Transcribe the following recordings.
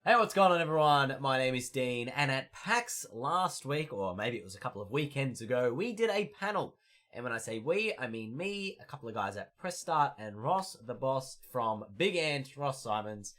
Hey, what's going on everyone? My name is Dean, and at PAX last week, or maybe it was a couple of weekends ago, we did a panel. And when I say we, I mean me, a couple of guys at Press Start, and Ross, the boss from Big Ant, Ross Symons,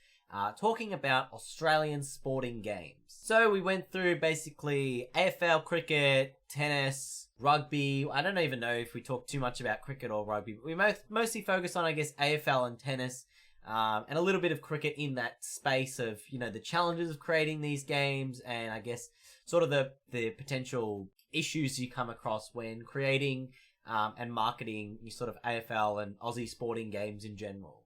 talking about Australian sporting games. So we went through basically AFL, cricket, tennis, rugby. I don't even know if we talked too much about cricket or rugby, but we mostly focused on, I guess, AFL and tennis. And a little bit of cricket in that space of, you know, the challenges of creating these games and I guess sort of the potential issues you come across when creating and marketing sort of AFL and Aussie sporting games in general.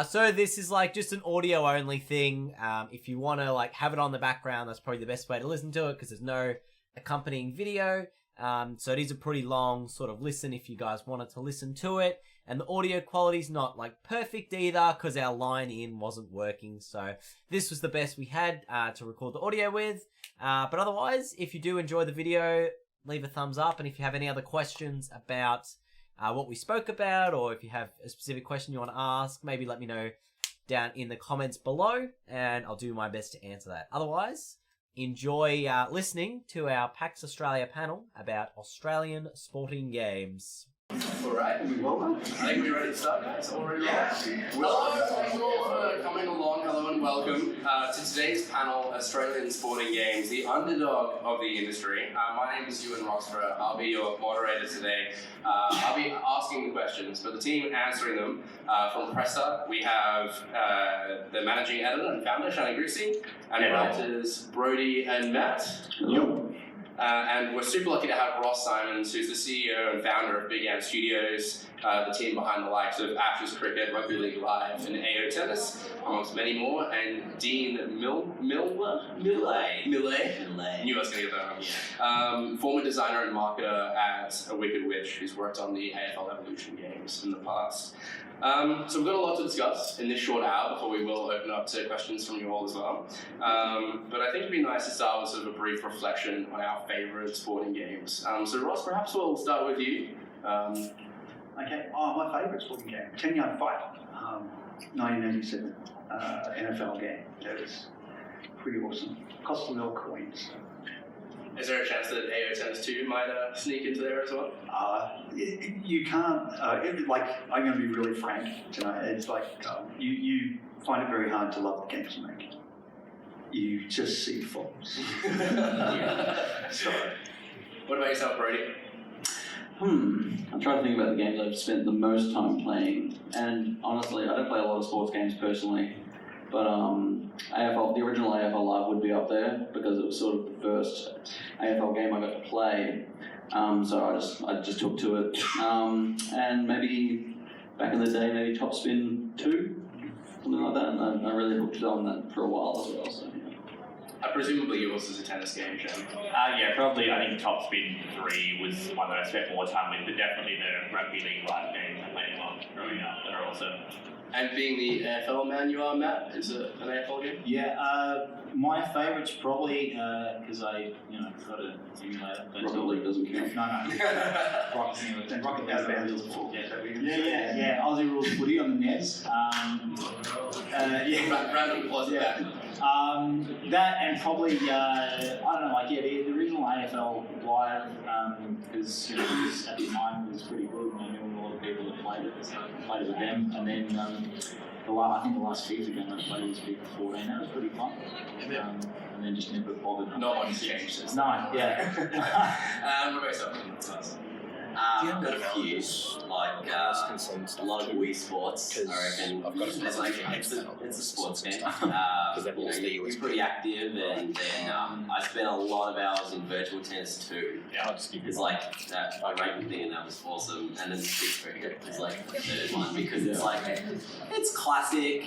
So this is like just an audio only thing. If you want to like have it on the background, that's probably the best way to listen to it because there's no accompanying video. So it is a pretty long sort of listen if you guys wanted to listen to it. And the audio quality's not like perfect either because our line in wasn't working. So this was the best we had to record the audio with. But otherwise, if you do enjoy the video, leave a thumbs up. And if you have any other questions about what we spoke about, or if you have a specific question you want to ask, maybe let me know down in the comments below and I'll do my best to answer that. Otherwise, enjoy listening to our PAX Australia panel about Australian sporting games. Alright, I think we're ready to start, guys. Already Hello, thank you all for coming along. Hello and welcome to today's panel, Australian Sporting Games, the underdog of the industry. My name is Ewan Roxburgh. I'll be your moderator today. I'll be asking the questions, but the team answering them from Pressa. We have the managing editor and founder, Shani Grusi, and writers Brody and Matt. And we're super lucky to have Ross Symons, who's the CEO and founder of Big Ant Studios, the team behind the likes of Ashes Cricket, Rugby League Live, and AO Tennis, amongst many more, and Dean Millet. Knew I was going to get that wrong. Former designer and marketer at A Wicked Witch, who's worked on the AFL Evolution games in the past. So we've got a lot to discuss in this short hour before we will open up to questions from you all as well. But I think it'd be nice to start with sort of a brief reflection on our favourite sporting games. So Ross, perhaps we'll start with you. Okay, my favourite sporting game, 10-yard fight, 1987 NFL game. That was pretty awesome. Cost a little coins. Is there a chance that AO Tennis 2 might sneak into there as well? You can't, I'm going to be really frank tonight. It's like, you find it very hard to love the games you make. You just see faults. Sorry. What about yourself, Brody? I'm trying to think about the games I've spent the most time playing, and honestly, I don't play a lot of sports games personally, but AFL, the original AFL Live would be up there because it was sort of the first AFL game I got to play. So I just took to it, and maybe back in the day, maybe Top Spin 2, something like that. And I really hooked on that for a while as well. So. Presumably yours is a tennis game, Jen. Yeah, probably. I think Top Spin 3 was one that I spent more time with, but definitely the Rugby League Live games I played a lot growing up that are also. And being the AFL man you are, Matt, is it an AFL game? Yeah, my favourite's probably because I, got a simulator. Rocket League doesn't count. No. Rocket Simulator. Rocket League. Yeah. Aussie rules footy on the NES. Round of applause for that. That and probably I don't know, the original AFL Live because at the time was pretty good and I knew a lot of people that played it, so I played it with them. And then I think the last FIFA game I played was FIFA 14. That was pretty fun. And then just never bothered. Not much changed since. No, yeah. What about yourself? I've got a few, a lot of Wii Sports, I reckon. It's a sports game. It's pretty active, and then I spent a lot of hours in virtual tennis too. It's like that ranking thing, and that was awesome. And then Street Cricket is like the third one because it's like, it's classic,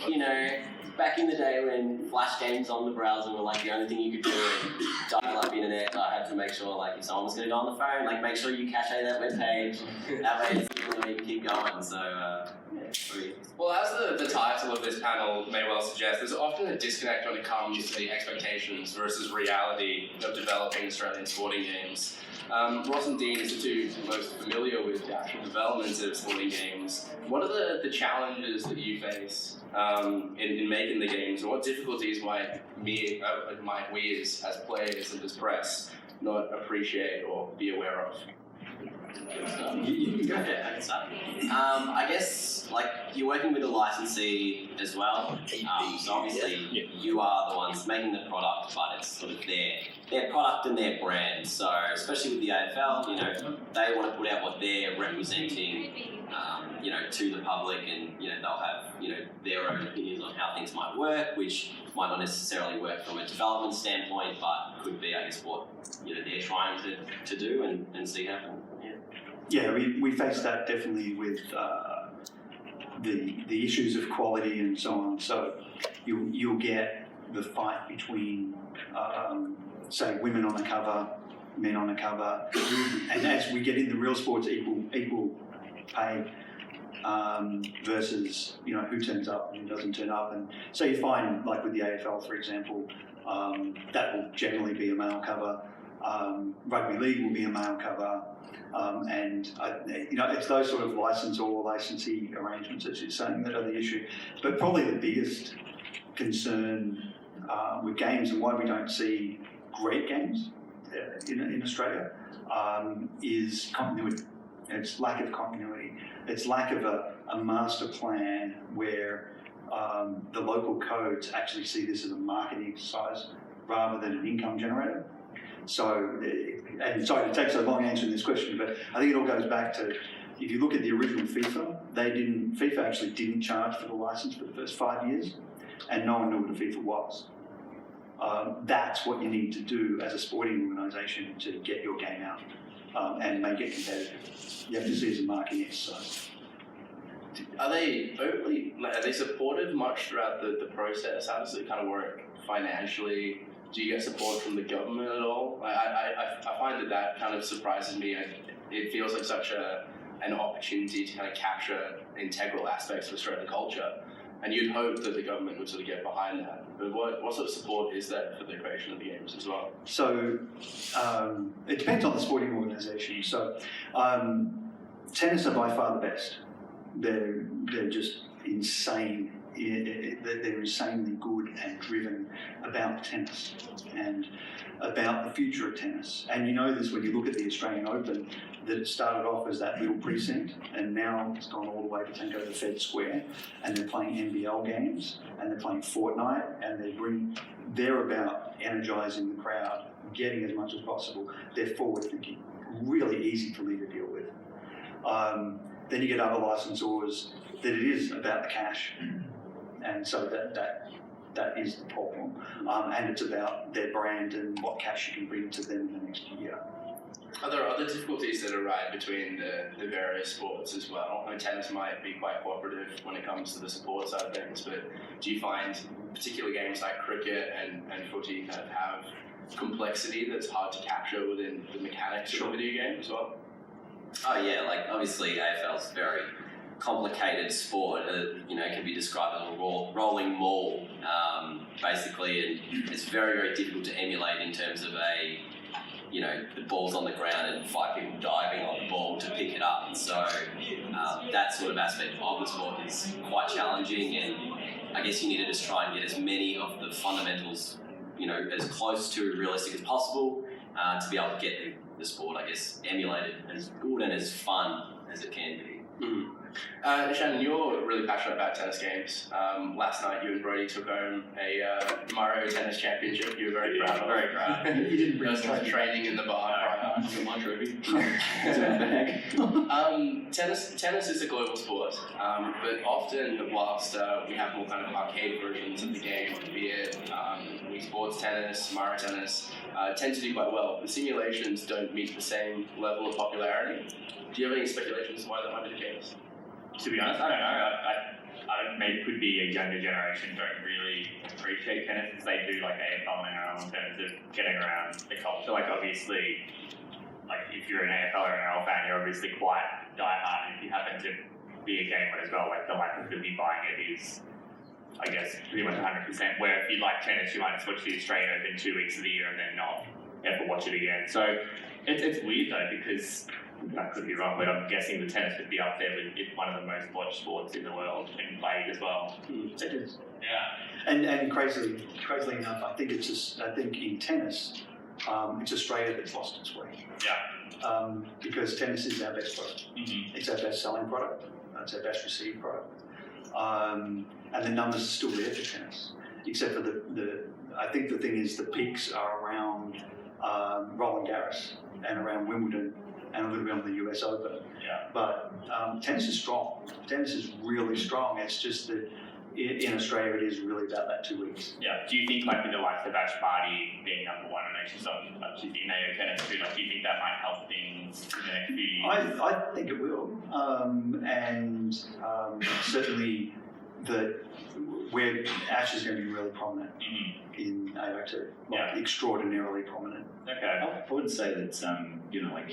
back in the day when flash games on the browser were like the only thing you could do and dial up internet, I had to make sure if someone was going to go on the phone, make sure you cache that web page. That way you can keep going. So Well, as the title of this panel may well suggest, there's often a disconnect when it comes to the expectations versus reality of developing Australian sporting games. Ross and Dean, as the two most familiar with the actual development of sporting games, what are the challenges that you face in making the games, and what difficulties might we as players and as press not appreciate or be aware of? You can go ahead. I can start. I guess like you're working with a licensee as well. So obviously you are the ones making the product, but it's sort of their product and their brand. So especially with the AFL, you know, they want to put out what they're representing, you know, to the public, and you know they'll have their own opinions on how things might work, which might not necessarily work from a development standpoint, but could be, I guess, what they're trying to do and see happen. Yeah, we face that definitely with the issues of quality and so on. So you'll get the fight between, say, women on the cover, men on the cover, and as we get into real sports, equal pay versus who turns up and who doesn't turn up. And so you find, like with the AFL, for example, that will generally be a male cover. Rugby league will be a male cover. And it's those sort of licensee arrangements, as you're saying, that are the issue. But probably the biggest concern with games, and why we don't see great games in Australia, is continuity. It's lack of continuity. It's lack of a master plan where the local codes actually see this as a marketing exercise rather than an income generator. So, and sorry to take so long answering this question, but I think it all goes back to, if you look at the original FIFA, FIFA actually didn't charge for the license for the first 5 years, and no one knew what a FIFA was. That's what you need to do as a sporting organisation to get your game out and make it competitive. You have to see it as a marketing exercise. Are they supported much throughout the process? How does it kind of work financially? Do you get support from the government at all? I find that kind of surprises me. It feels like such an opportunity to kind of capture integral aspects of Australian culture, and you'd hope that the government would sort of get behind that. But what sort of support is there for the creation of the games as well? So it depends on the sporting organisation. So tennis are by far the best. They're just insane. They're insanely good and driven about tennis and about the future of tennis. And you know this when you look at the Australian Open, that it started off as that little precinct, and now it's gone all the way to Tango to Fed Square, and they're playing NBL games, and they're playing Fortnite, and they're about energising the crowd, getting as much as possible. They're forward thinking, really easy for me to deal with. Then you get other licensors that it is about the cash. And so that is the problem. And it's about their brand and what cash you can bring to them in the next year. Are there other difficulties that arise between the various sports as well? I mean, tennis might be quite cooperative when it comes to the support side of things, but do you find particular games like cricket and footy kind of have complexity that's hard to capture within the mechanics of a video game as well? Oh yeah, like obviously AFL's very complicated sport. It can be described as a rolling maul, basically, and it's very, very difficult to emulate in terms of the ball's on the ground and 5 people diving on the ball to pick it up. And so that sort of aspect of the sport is quite challenging, and I guess you need to just try and get as many of the fundamentals, as close to realistic as possible to be able to get the sport, I guess, emulated as good and as fun as it can be. Mm-hmm. Shannon, you're really passionate about tennis games. Last night you and Brody took home a Mario Tennis Championship. You were very proud of. Very proud. You didn't bring training in the bar. My trophy. Tennis is a global sport, but often whilst we have more kind of arcade versions of the game, be it Wii Sports Tennis, Mario Tennis, tend to do quite well. The simulations don't meet the same level of popularity. Do you have any speculations why that might be the case? To be honest, I don't know. I don't, maybe it could be a younger generation don't really appreciate tennis as they do like AFL and NRL in terms of getting around the culture. Like obviously, like if you're an AFL or NRL fan, you're obviously quite diehard. If you happen to be a game as well. Like the likelihood of you buying it is, I guess, pretty much 100%. Where if you like tennis, you might just watch the Australian Open 2 weeks of the year and then not ever watch it again. So it's weird though, because I could be wrong, but I'm guessing the tennis would be up there with one of the most watched sports in the world and played as well. It is. Yeah. And crazily enough, I think in tennis, it's Australia that's lost its way. Yeah. Because tennis is our best product. Mm-hmm. It's our best selling product. It's our best received product. And the numbers are still there for tennis, except for I think the thing is the peaks are around Roland Garros and around Wimbledon and a little bit on the US Open. Yeah. But tennis is strong. Tennis is really strong. It's just that in Australia it is really about that 2 weeks. Yeah. Do you think like with the likes of Ash Barty being number one and actually something like do you think Nayo tennis too, like do you think that might help things in the next few years? I think it will. And certainly where Ash is going to be really prominent in AO2, extraordinarily prominent. Okay. I would say that, like,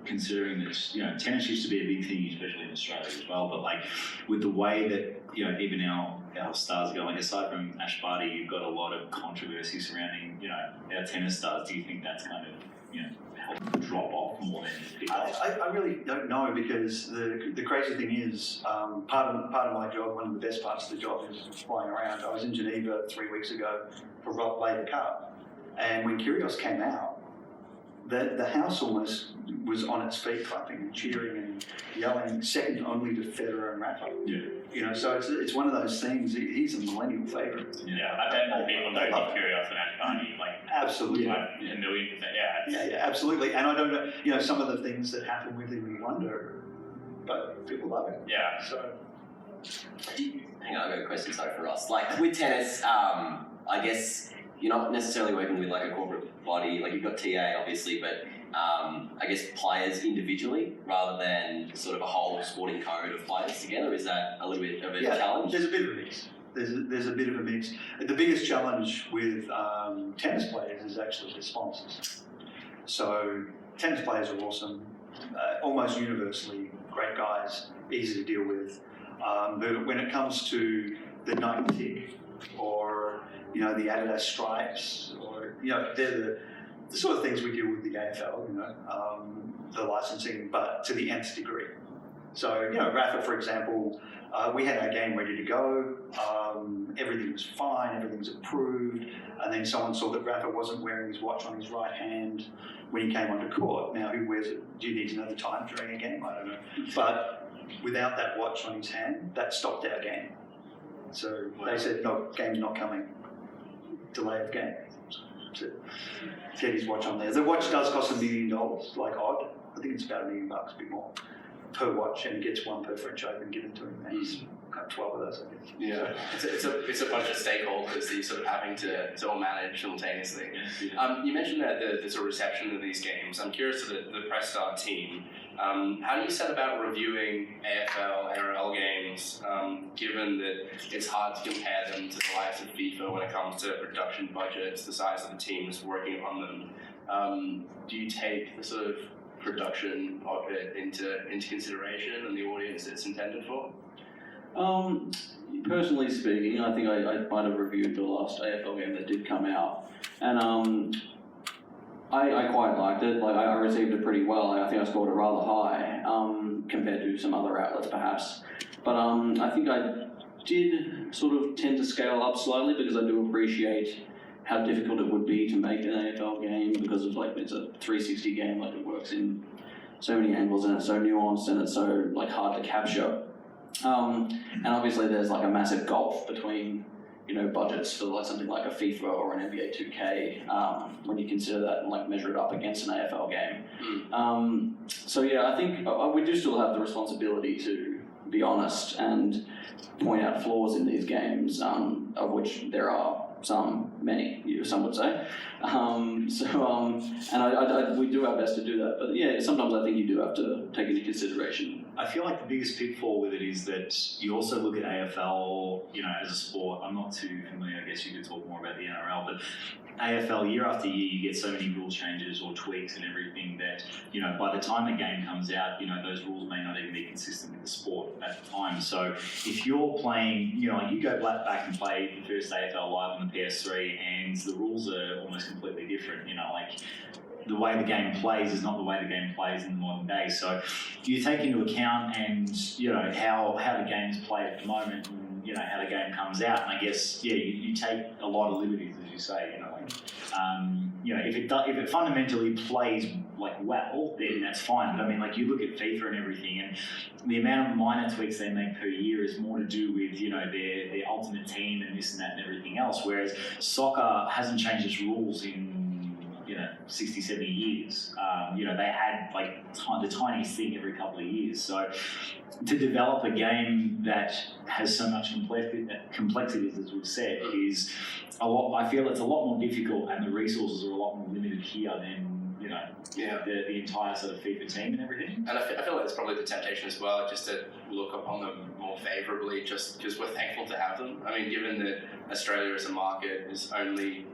considering that, tennis used to be a big thing, especially in Australia as well, but like with the way that, even our stars are going, aside from Ash Barty, you've got a lot of controversy surrounding, our tennis stars. Do you think that's kind of, helped drop off more than pick up? I really don't know, because the crazy thing is, part of my job, one of the best parts of the job is flying around. I was in Geneva 3 weeks ago for Labour Cup, and when Kyrgios came out, the house almost was on its feet, clapping and cheering and yelling, second only to Federer and Rafa. Yeah. So it's one of those things. He's a millennial favourite. Yeah, I bet more people know Nick Kyrgios than Ash Barty, like absolutely, like a million percent. Yeah, absolutely. And I don't know, some of the things that happen with him, we wonder, but people love him. Yeah. So. Hang on, I've got a question, sorry, for Ross. Like with tennis, I guess you're not necessarily working with like a corporate body, like you've got TA obviously, but I guess players individually rather than sort of a whole sporting code of players together. Is that a little bit of a challenge? There's a bit of a mix. There's a bit of a mix. The biggest challenge with tennis players is actually the sponsors. So tennis players are awesome, almost universally great guys, easy to deal with. But when it comes to the Nike tick or the Adidas stripes, or they're the sort of things we deal with the AFL, the licensing, but to the nth degree. So Rafa, for example, we had our game ready to go. Everything was fine. Everything was approved. And then someone saw that Rafa wasn't wearing his watch on his right hand when he came onto court. Now, who wears it? Do you need to know the time during a game? I don't know. But without that watch on his hand, that stopped our game. So they said, no, game's not coming. Delay of game. To get his watch on there. The watch does cost $1 million, like odd. I think it's about $1 million, a bit more, per watch, and he gets one per French Open given to him. And he's got 12 of those, I think. Yeah, it's a bunch of stakeholders that you're sort of having to all manage simultaneously. You mentioned that the sort of reception of these games. I'm curious to the Press Start team. How do you set about reviewing AFL, NRL games, given that it's hard to compare them to the likes of FIFA when it comes to production budgets, the size of the teams working on them? Do you take the sort of production of it into consideration and the audience it's intended for? Personally speaking, I think I might have reviewed the last AFL game that did come out, and I quite liked it. Like I received it pretty well. I think I scored it rather high compared to some other outlets perhaps. But I think I did sort of tend to scale up slightly because I do appreciate how difficult it would be to make an AFL game because of like it's a 360 game, like it works in so many angles and it's so nuanced and it's so like hard to capture. And obviously there's like a massive gulf between budgets for like something like a FIFA or an NBA 2K when you consider that and like measure it up against an AFL game. So yeah, I think we do still have the responsibility to be honest and point out flaws in these games, of which there are many, some would say. And we do our best to do that. But yeah, sometimes I think you do have to take into consideration I feel like the biggest pitfall with it is that you also look at AFL, as a sport. I'm not too familiar. I guess you could talk more about the NRL, but AFL, year after year, you get so many rule changes or tweaks and everything that, by the time a game comes out, those rules may not even be consistent with the sport at the time. So if you're playing, you go back and play the first AFL live on the PS3 and the rules are almost completely different, the way the game plays is not the way the game plays in the modern day. So you take into account and, how the game's played at the moment and, how the game comes out. And I guess, you take a lot of liberties, as you say, if it fundamentally plays well, then that's fine. But I mean, you look at FIFA and everything, and the amount of minor tweaks they make per year is more to do with, their ultimate team and this and that and everything else. Whereas soccer hasn't changed its rules in 60, 70 years. They add the tiniest thing every couple of years. So to develop a game that has so much complexities, as we've said, is a lot. I feel it's a lot more difficult, and the resources are a lot more limited here than the entire sort of FIFA team and everything. And I feel like it's probably the temptation as well, just to look upon them more favourably, just because we're thankful to have them. I mean, given that Australia as a market is only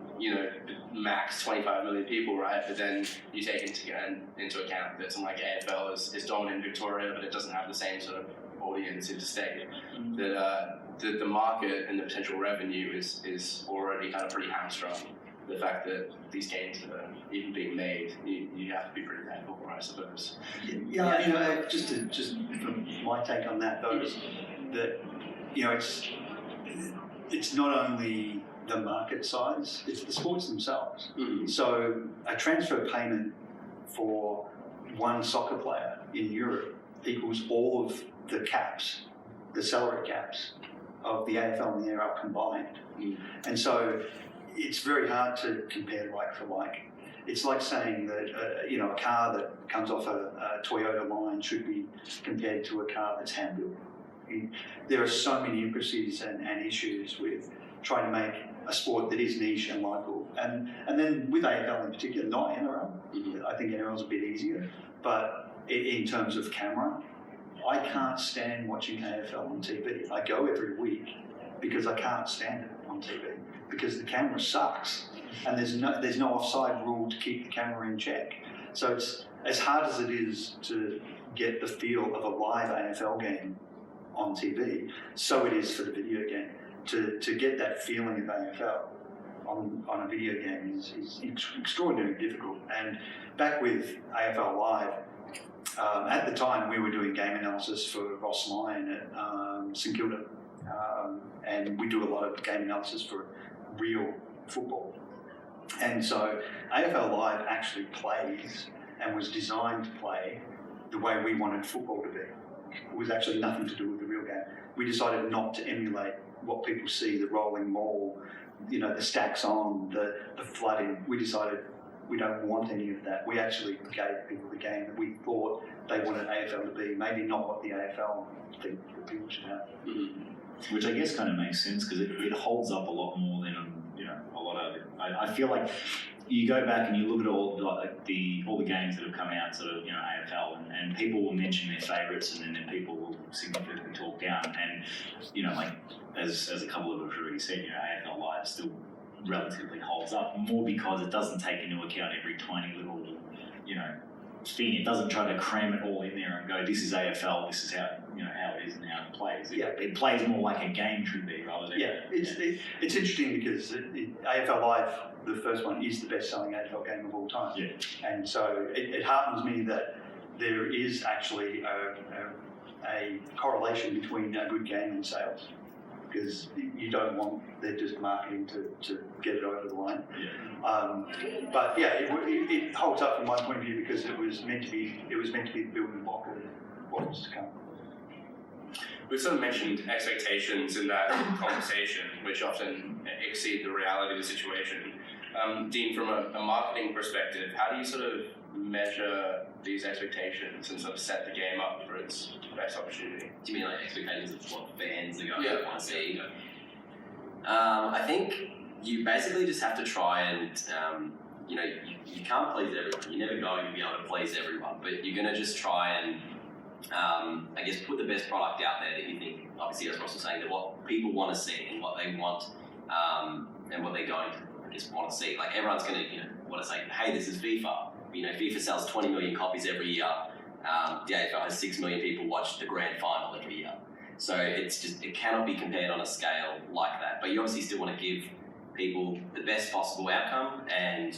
max 25 million people, right? But then you take into account that something like AFL is dominant in Victoria, but it doesn't have the same sort of audience interstate. That the market and the potential revenue is already kind of pretty hamstrung. The fact that these games are even being made, you have to be pretty thankful for, I suppose. Yeah, just from my take on that though, is that it's not only the market size, it's the sports themselves. Mm-hmm. So a transfer payment for one soccer player in Europe equals all of the caps, the salary caps of the AFL and the NRL combined. Mm. And so it's very hard to compare like for like. It's like saying that a car that comes off a Toyota line should be compared to a car that's hand-built. There are so many intricacies and issues with trying to make a sport that is niche and local. And then with AFL in particular, not NRL. Mm-hmm. I think NRL's a bit easier. But in terms of camera, I can't stand watching AFL on TV. I go every week because I can't stand it on TV because the camera sucks. And there's no offside rule to keep the camera in check. So it's as hard as it is to get the feel of a live AFL game on TV, so it is for the video game. To get that feeling of AFL on a video game is extraordinarily difficult. And back with AFL Live, at the time we were doing game analysis for Ross Symons at St Kilda, and we do a lot of game analysis for real football. And so AFL Live actually plays and was designed to play the way we wanted football to be. It was actually nothing to do with the real game. We decided not to emulate what people see, the rolling maul, the stacks on, the flooding. We decided we don't want any of that. We actually gave people the game that we thought they wanted AFL to be, maybe not what the AFL think that people should have. Mm-hmm. Which I guess kind of makes sense because it holds up a lot more than a lot of it. I feel like you go back and you look at all the games that have come out, sort of AFL, and people will mention their favourites, and then people will significantly talk down. And as a couple of us already said, AFL Live still relatively holds up more because it doesn't take into account every tiny little thing. It doesn't try to cram it all in there and go, this is AFL, this is how how it is and how it plays. It plays more like a game should be rather than it's interesting because AFL Live, the first one, is the best-selling AFL game of all time. Yeah. And so it heartens me that there is actually a correlation between a good game and sales, because you don't want they're just marketing to get it over the line. Yeah. But yeah, it holds up from my point of view because it was meant to be the building block of what was to come. We've sort of mentioned expectations in that conversation, which often exceed the reality of the situation. Dean, from a marketing perspective, how do you sort of measure these expectations and sort of set the game up for its best opportunity? Do you mean like expectations of what fans are going Yeah. to want to see? I think you basically just have to try and, you can't please everyone. You're never going to be able to please everyone, but you're going to just try and I guess put the best product out there that you think, obviously as Ross was saying, that what people want to see and what they want, and what they're going to, I guess, want to see. Like everyone's going to, want to say, hey, this is FIFA. FIFA sells 20 million copies every year. The AFL has 6 million people watch the grand final every year. So it cannot be compared on a scale like that. But you obviously still want to give people the best possible outcome, and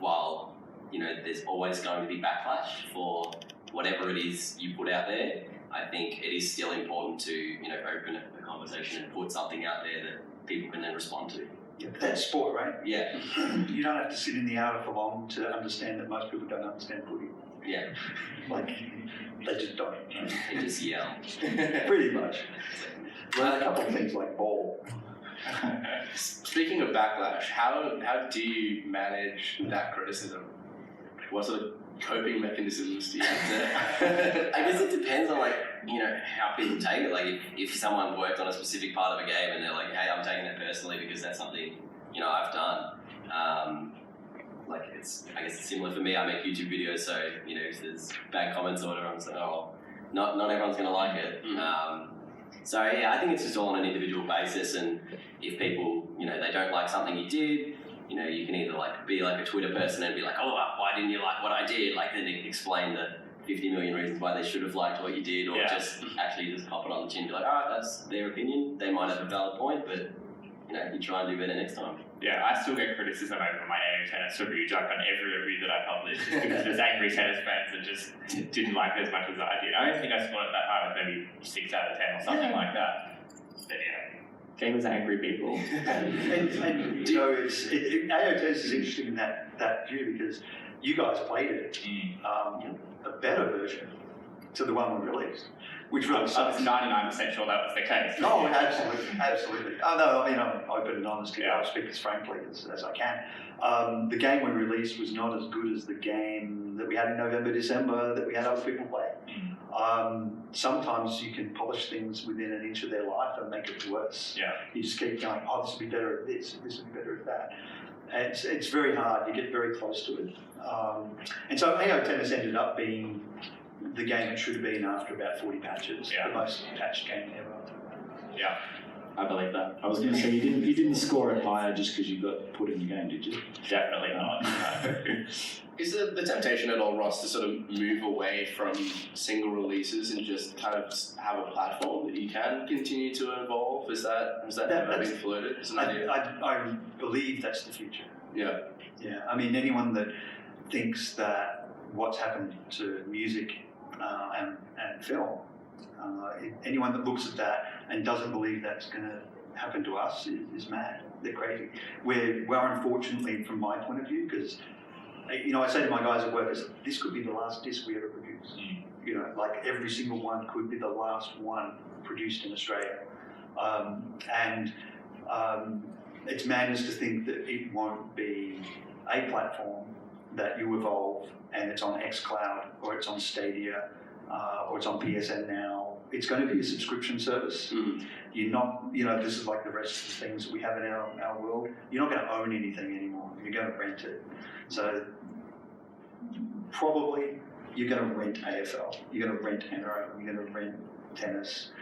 while there's always going to be backlash for whatever it is you put out there, I think it is still important to open a conversation and put something out there that people can then respond to. Yeah, that's sport, right? Yeah. You don't have to sit in the outer for long to understand that most people don't understand footy. Yeah. Like, they just don't. They just yell. Pretty much. Learn a couple of things like ball. Speaking of backlash, how do you manage that criticism? What sort of coping mechanisms do you have to? I guess it depends on how people take it. Like if someone worked on a specific part of a game and they're like, hey, I'm taking it personally because that's something I've done. I guess it's similar for me. I make YouTube videos, so if there's bad comments or whatever, I'm just like, oh, not everyone's gonna like it. So yeah, I think it's just all on an individual basis, and if people they don't like something you did, you can either be like a Twitter person and be like, oh, why didn't you like what I did? Then explain the 50 million reasons why they should have liked what you did, or just pop it on the chin and be like, oh, that's their opinion. They might have a valid point, but you try and do better next time. Yeah, I still get criticism over my AO tennis review, on every review that I publish, just because there's angry tennis fans that just didn't like it as much as I did. I don't think I scored it that high, maybe 6 out of 10 or something like that. But gamers are angry people. and AO tennis is interesting in that view, because you guys played it, a better version to the one we released, which really sucks. I was 99% sure that was the case. Oh, absolutely. Oh, no, I'm open and honest here. I'll speak as frankly as I can. The game we released was not as good as the game that we had in November, December that we had other people play. Sometimes you can polish things within an inch of their life and make it worse. Yeah. You just keep going, oh, this would be better at this would be better at that. It's very hard. You get very close to it. And so AO Tennis ended up being the game it should have been after about 40 patches. The most patched game ever. Yeah, I believe that. I was going to say, you didn't score it higher just because you got put in the game, did you? Definitely not. Is there the temptation at all, Ross, to sort of move away from single releases and just kind of have a platform that you can continue to evolve? Has that ever been floated as an idea? I believe that's the future. Yeah. Yeah. I mean, anyone that thinks that what's happened to music and film, anyone that looks at that and doesn't believe that's going to happen to us is mad. They're crazy. We're unfortunately, from my point of view, because I say to my guys at work, this could be the last disc we ever produce. Every single one could be the last one produced in Australia. It's madness to think that it won't be a platform that you evolve and it's on xCloud or it's on Stadia or it's on PSN now. It's going to be a subscription service. You're not, this is like the rest of the things that we have in our world. You're not going to own anything anymore. You're going to rent it. So probably you're going to rent AFL. You're going to rent NRL. You're going to rent tennis,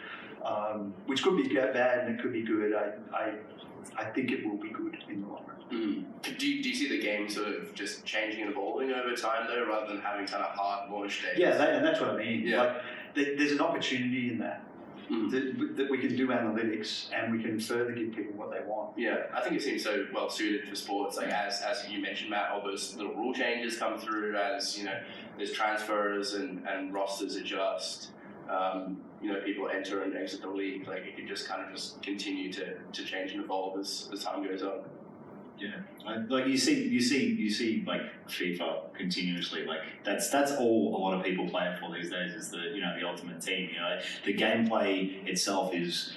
which could be bad and it could be good. I think it will be good in the long run. Do you see the game sort of just changing and evolving over time though, rather than having kind of hard launch dates? Yeah, and that's what I mean. Yeah. There's an opportunity in that. That we can do analytics and we can further give people what they want. Yeah, I think it seems so well suited for sports. As you mentioned, Matt, all those little rule changes come through as there's transfers and rosters adjust. People enter and exit the league. It can just kind of just continue to change and evolve as time goes on. Yeah, you see FIFA continuously. That's all a lot of people play it for these days. Is the ultimate team. The gameplay itself is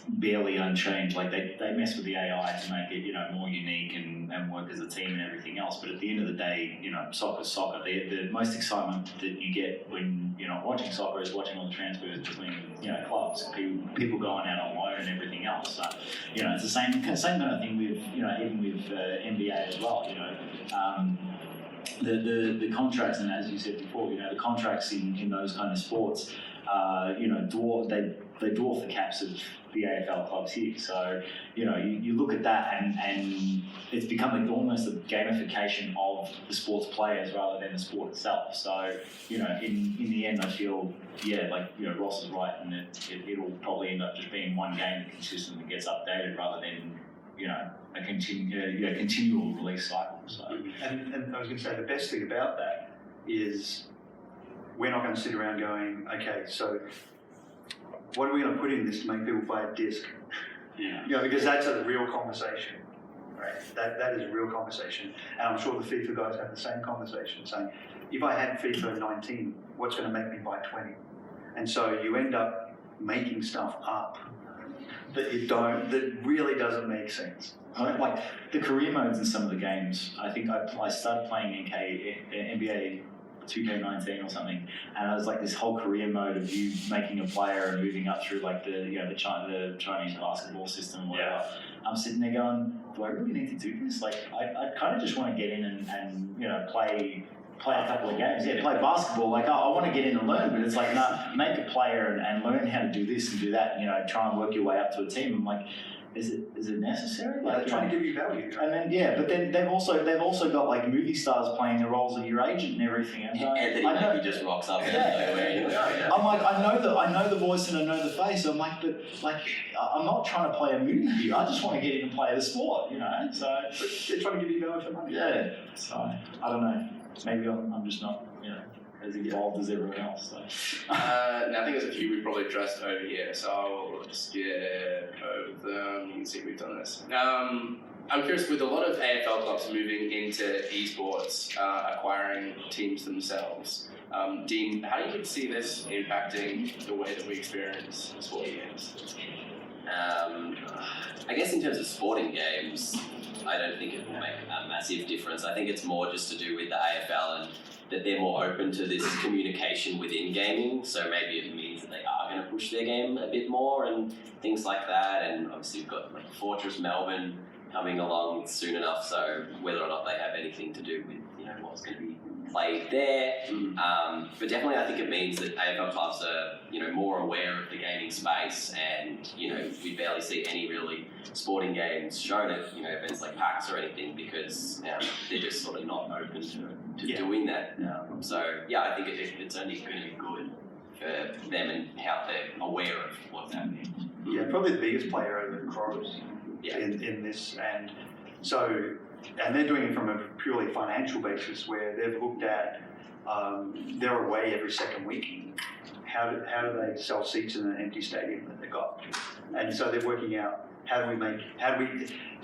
barely unchanged. They mess with the AI to make it more unique and work as a team and everything else. But at the end of the day, soccer's soccer. The most excitement that you get when you're not watching soccer is watching all the transfers between clubs, people going out on loan and everything else. So it's the same kind of thing with even with NBA as well. the contracts, and as you said before, the contracts in those kind of sports, they dwarf the caps of the AFL clubs here. So, you look at that and it's become almost a gamification of the sports players rather than the sport itself. So, in the end, I feel, Ross is right, and it'll probably end up just being one game that consistently gets updated rather than, a continual release cycle. So. And I was going to say, the best thing about that is we're not going to sit around going, okay, so what are we going to put in this to make people play a disc? Yeah. Because that's a real conversation, right? That is a real conversation. And I'm sure the FIFA guys have the same conversation, saying, if I had FIFA 19, what's going to make me buy 20? And so you end up making stuff up that really doesn't make sense. Like the career modes in some of the games, I think I started playing NBA 2K19 or something, and I was like this whole career mode of you making a player and moving up through like the Chinese basketball system or whatever. Yeah. I'm sitting there going, do I really need to do this? Like I kind of just want to get in and play a couple of games. Yeah, play basketball. Like I want to get in and learn, but it's like, no, make a player and learn how to do this and do that. And, try and work your way up to a team. I'm like, is it necessary? Like, they're trying to give you value. And then but then they've also got like movie stars playing the roles of your agent and everything. And Anthony Mackie just rocks up. I'm like, I know the voice and I know the face. I'm like, but like, I'm not trying to play a movie here. I just want to get in and play the sport, So they're trying to give you value for money. Yeah. So I don't know. Maybe I'm just not, as involved as everyone else. So. Now I think there's a few we've probably addressed over here, so I'll just get over them. You can see we've done this. I'm curious, with a lot of AFL clubs moving into esports, acquiring teams themselves, Dean, how do you see this impacting the way that we experience sport games? I guess in terms of sporting games, I don't think it will make a massive difference. I think it's more just to do with the AFL and that they're more open to this communication within gaming. So maybe it means that they are going to push their game a bit more and things like that. And obviously we've got like Fortress Melbourne coming along soon enough. So whether or not they have anything to do with what's going to be played there. But definitely I think it means that AFL clubs are more aware of the gaming space, and we barely see any really sporting games shown at events like PAX or anything, because they're just sort of not open to doing that. So I think it's only going to be good for them and how they're aware of what's happening. Yeah, probably the biggest player are the Crows in this, and they're doing it from a purely financial basis, where they've looked at they're away every second week. How do they sell seats in an empty stadium that they've got? And so they're working out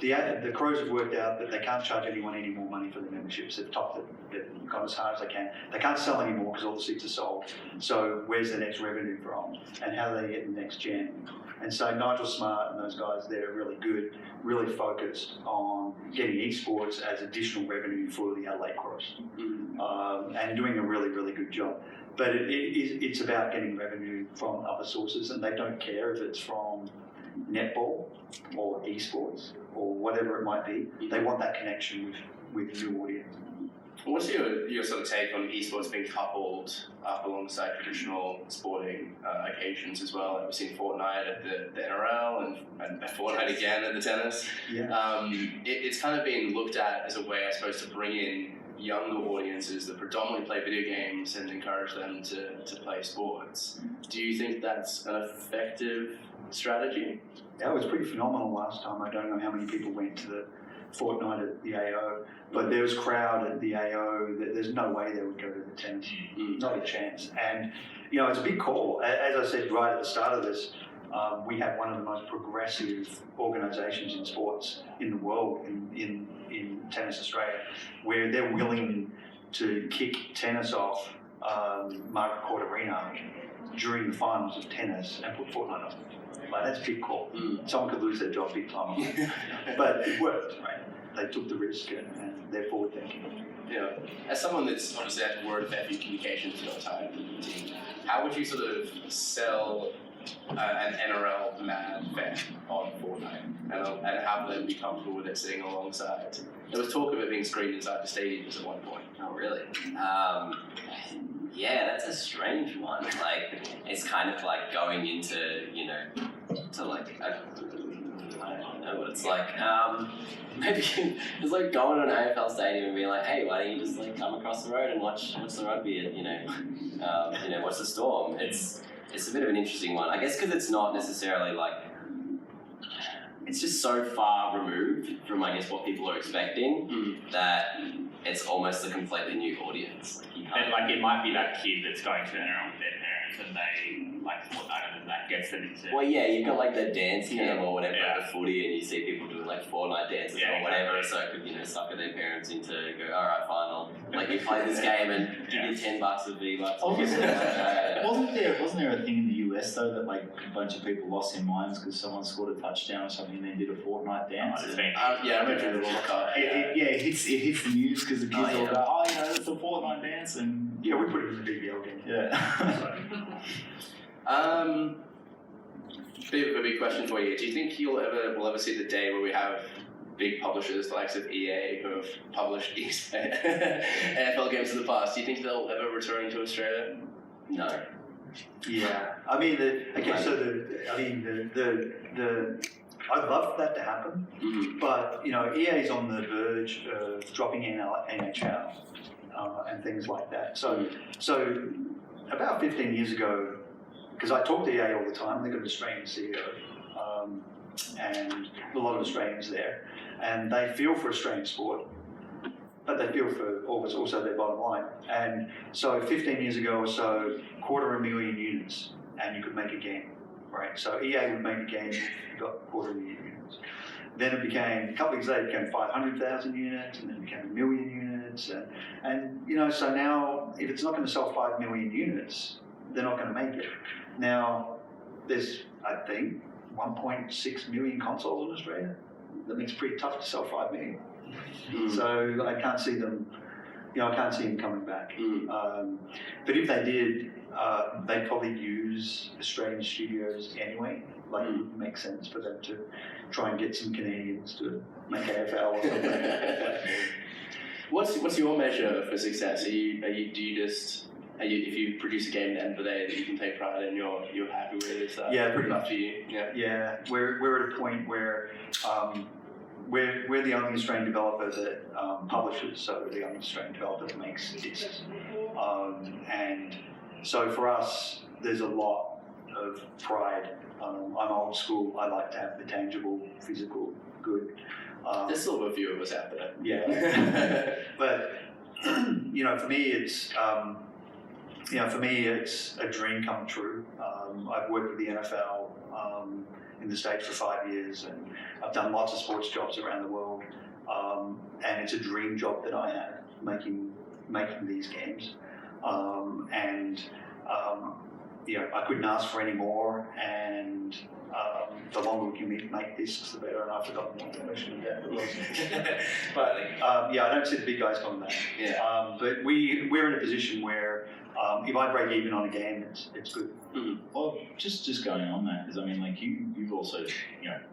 the Crows have worked out that they can't charge anyone any more money for the memberships. They've topped it. They've gone as hard as they can. They can't sell anymore because all the seats are sold. So where's the next revenue from? And how do they get the next gen? And so Nigel Smart and those guys, they're really good, really focused on getting esports as additional revenue for the Adelaide Crows, and doing a really, really good job. But it's about getting revenue from other sources, and they don't care if it's from netball or esports or whatever it might be. They want that connection with new audience. What's your sort of take on esports being coupled up alongside traditional sporting occasions as well? Like we've seen Fortnite at the NRL and Fortnite again at the tennis. Yeah. It's kind of been looked at as a way, I suppose, to bring in younger audiences that predominantly play video games and encourage them to play sports. Do you think that's an effective strategy? That was pretty phenomenal last time. I don't know how many people went to the Fortnite at the AO, but there was crowd at the AO. There's no way they would go to the tennis. Not a chance. And it's a big call. As I said right at the start of this, we have one of the most progressive organisations in sports in the world, in Tennis Australia, where they're willing to kick tennis off Margaret Court Arena during the finals of tennis and put Fortnite on. Like, that's a big call. Someone could lose their job big time. But it worked, right? They took the risk and they're forward thinking. Yeah. As someone that's obviously had to work with FU Communications for your time, how would you sort of sell an NRL mad fan on Fortnite and have them be comfortable with it sitting alongside. There was talk of it being screened inside the stadiums at one point. Oh, really? Yeah, that's a strange one. Like, it's kind of like going into, to like, I don't know what it's like. Maybe it's like going to an AFL stadium and being like, hey, why don't you just like come across the road and watch the rugby and, watch the Storm. It's a bit of an interesting one. I guess because it's not necessarily like, it's just so far removed from, I guess, what people are expecting that it's almost a completely new audience. And like it might be that kid that's going to NRL with their parents and they like Fortnite and that gets them into. Well, yeah, you've got like the dance cam or whatever at the footy, and you see people doing like Fortnite dances or whatever, so it could sucker their parents into go, all right, fine, I'll like you play this game and give you $10 of V-Bucks. Wasn't there a thing in the US though that like a bunch of people lost their minds because someone scored a touchdown or something and then did a Fortnite dance? I remember the walk-up. It hits the news because the kids all go, that's the Fortnite dance, and Yeah, we put it in the BBL game. yeah. Bit of a big question for you. Do you think we'll ever see the day where we have big publishers, the likes of EA, who have published AFL games in the past? Do you think they'll ever return to Australia? No. Yeah, I mean, I'd love for that to happen, but EA's on the verge of dropping NHL and things like that. So about 15 years ago, because I talk to EA all the time, they've got an Australian CEO and a lot of Australians there, and they feel for Australian sport, but they feel for also their bottom line. And so 15 years ago or so, 250,000 units, and you could make a game, right? So EA would make a game, you got 250,000 units. Then it became, a couple of years later, it became 500,000 units, and then it became 1 million units. And so now, if it's not going to sell 5 million units, they're not going to make it. Now, there's, I think, 1.6 million consoles in Australia. That makes it pretty tough to sell 5 million. So I can't see them, coming back. But if they did, they'd probably use Australian studios anyway. Like, it would make sense for them to try and get some Canadians to make AFL or something. What's your measure for success? If you produce a game at the end of the day that you can take pride in, you're happy with it? Yeah, pretty enough much. for you. Yeah, we're at a point where we're the only Australian developer that publishes, so we're the only Australian developer that makes discs. And so for us, there's a lot of pride. I'm old school. I like to have the tangible, physical good. There's still a few of us out there. Yeah, but for me, it's a dream come true. I've worked with the NFL in the States for 5 years, and I've done lots of sports jobs around the world. And it's a dream job that I have, making these games. I couldn't ask for any more. And the longer we can make discs, the better. And I've forgotten what the question of that was. But I don't see the big guys coming back. Yeah. But we're in a position where if I break even on a game, it's good. Well, just going on that, because I mean, like you've also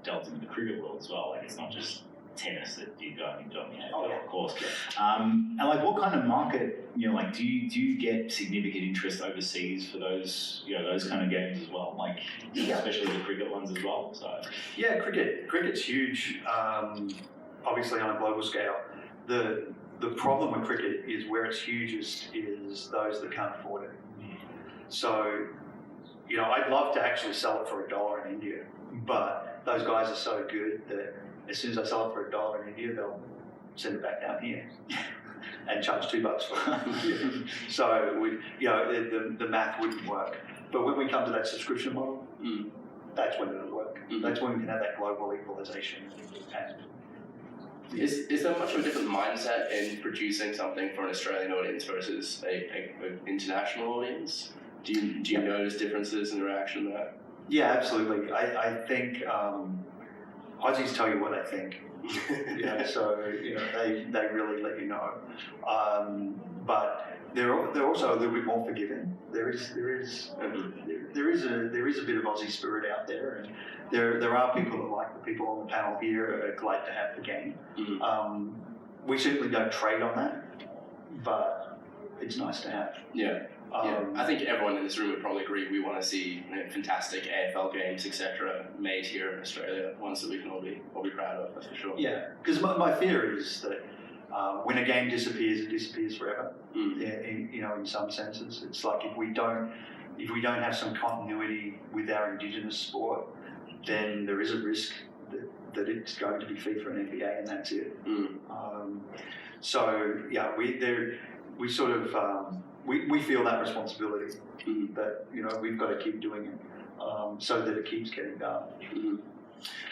delved into the cricket world as well. Like it's not just tennis that you're going into on the AFL, of course. And like, what kind of market, like, do you get significant interest overseas for those, those kind of games as well? Like, especially the cricket ones as well. So yeah, cricket's huge. Obviously on a global scale. The problem with cricket is where it's hugest is those that can't afford it. So, I'd love to actually sell it for $1 in India, but those guys are so good that as soon as I sell it for $1 in India, they'll send it back down here and charge $2 for it. So, the math wouldn't work. But when we come to that subscription model, that's when it'll work. That's when we can have that global equalization. Is there much of a different mindset in producing something for an Australian audience versus an international audience? Do you notice differences in the reaction there? Yeah, absolutely. I think Aussies tell you what they think, So they really let you know. But they're also a little bit more forgiving. There is a bit of Aussie spirit out there, and there are people that like the people on the panel here are glad to have the game. We certainly don't trade on that, but it's nice to have. I think everyone in this room would probably agree we want to see fantastic AFL games, etc., made here in Australia, ones that we can all be proud of, that's for sure. Yeah, because my fear is that when a game disappears, it disappears forever. In some senses, it's like if we don't have some continuity with our Indigenous sport, then there is a risk that it's going to be FIFA and NBA, and that's it. We sort of we feel that responsibility that we've got to keep doing it so that it keeps getting done. And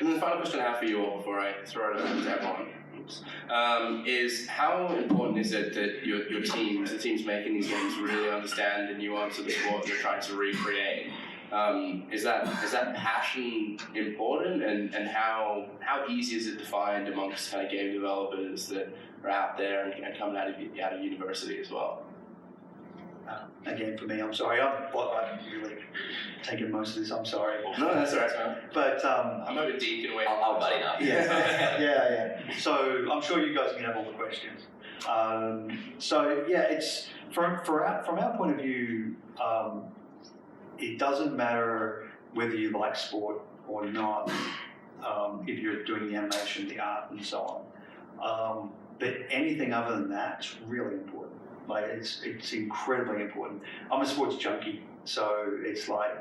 then the final question I have for you all before I throw it over to everyone is how important is it that your teams, the teams making these games, really understand the nuance of the sport they're trying to recreate? Is that passion important, and how easy is it to find amongst kind of game developers that are out there and coming out of university as well? Again, for me, I'm sorry. I'm really taking most of this. I'm sorry. No, that's all right, man. But I'm hoping Dean can wait. I'll buddy up. Yeah. So I'm sure you guys can have all the questions. It's from our point of view. It doesn't matter whether you like sport or not. If you're doing the animation, the art, and so on. But anything other than that is really important. Like it's incredibly important. I'm a sports junkie, so it's like,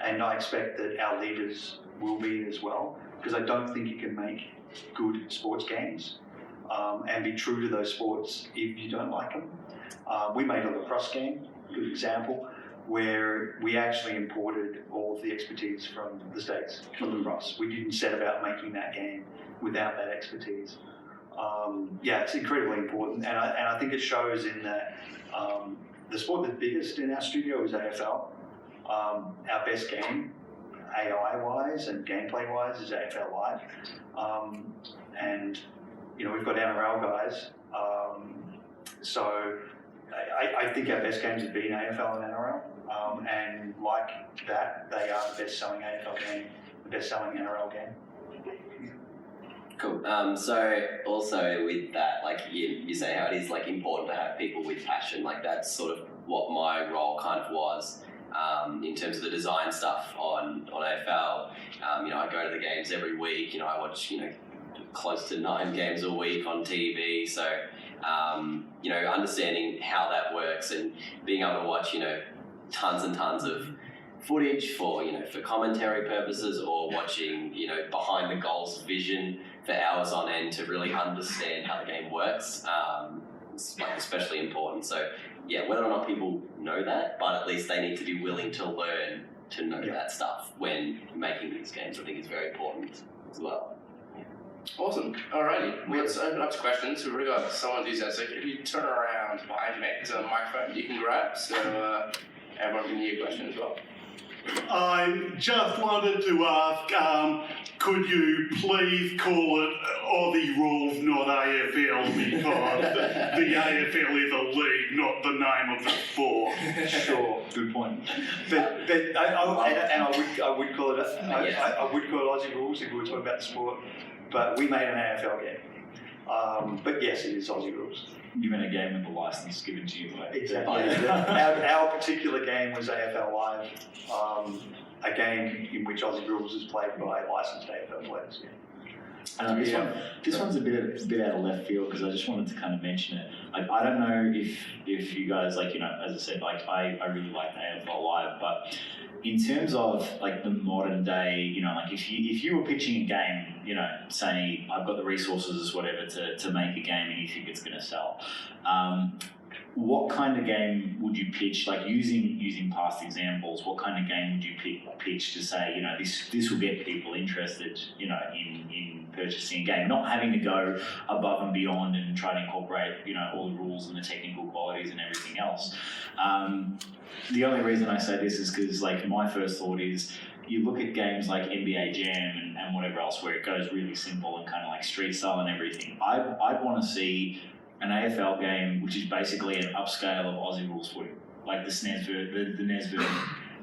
and I expect that our leaders will be as well, because I don't think you can make good sports games and be true to those sports if you don't like them. We made a lacrosse game, good example, where we actually imported all of the expertise from the States, from lacrosse. We didn't set about making that game without that expertise. It's incredibly important, and I think it shows in that the sport that's biggest in our studio is AFL. Our best game, AI-wise and gameplay-wise, is AFL Live, and we've got NRL guys. So I think our best games have been AFL and NRL, and like that, they are the best-selling AFL game, the best-selling NRL game. Cool. So also with that, like you say how it is like important to have people with passion. Like that's sort of what my role kind of was in terms of the design stuff on AFL. I go to the games every week. I watch close to 9 games a week on TV. So understanding how that works and being able to watch tons and tons of footage for commentary purposes, or watching behind the goals vision for hours on end to really understand how the game works. It's like especially important. So whether or not people know that, but at least they need to be willing to learn to know that stuff when making these games. I think is very important as well. Awesome. Alrighty, let's open up to questions. We've already got someone enthusiastic. If you turn around behind you, mate, there's a microphone you can grab, so everyone can hear your question as well. I just wanted to ask, could you please call it Aussie rules, not AFL, because the AFL is a league, not the name of the sport. Sure, good point. But I would call it Aussie rules if we were talking about the sport. But we made an AFL game. But yes, it is Aussie rules. You meant a game with a license given to you. Exactly. Our particular game was AFL Live, a game in which Aussie rules is played by licensed AFL players. This one's a bit out of left field, because I just wanted to kind of mention it. I don't know if you guys as I said, I really like AFL Live, but in terms of the modern day, if you were pitching a game, saying I've got the resources, whatever, to make a game and you think it's going to sell, what kind of game would you pitch? Using past examples, what kind of game would you pitch to say, this will get people interested, in purchasing a game, not having to go above and beyond and try to incorporate, all the rules and the technical qualities and everything else. The only reason I say this is because, my first thought is you look at games like NBA Jam and whatever else where it goes really simple and kind of like street style and everything. I'd want to see an AFL game which is basically an upscale of Aussie rules footy, like the SNES the NES version.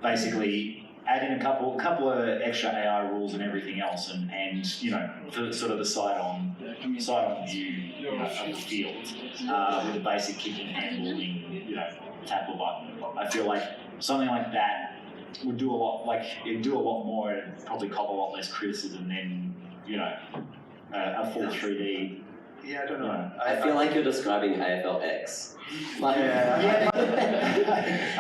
Basically add in a couple of extra AI rules and everything else, and you know, sort of the side on view, you know, of the field with a basic kicking, handballing, you know, tackle button. I feel like something like that would do a lot. Like it'd do a lot more and probably cop a lot less criticism than, you know, a full 3D. Yeah, I don't know. I feel like you're describing AFL X. Like, I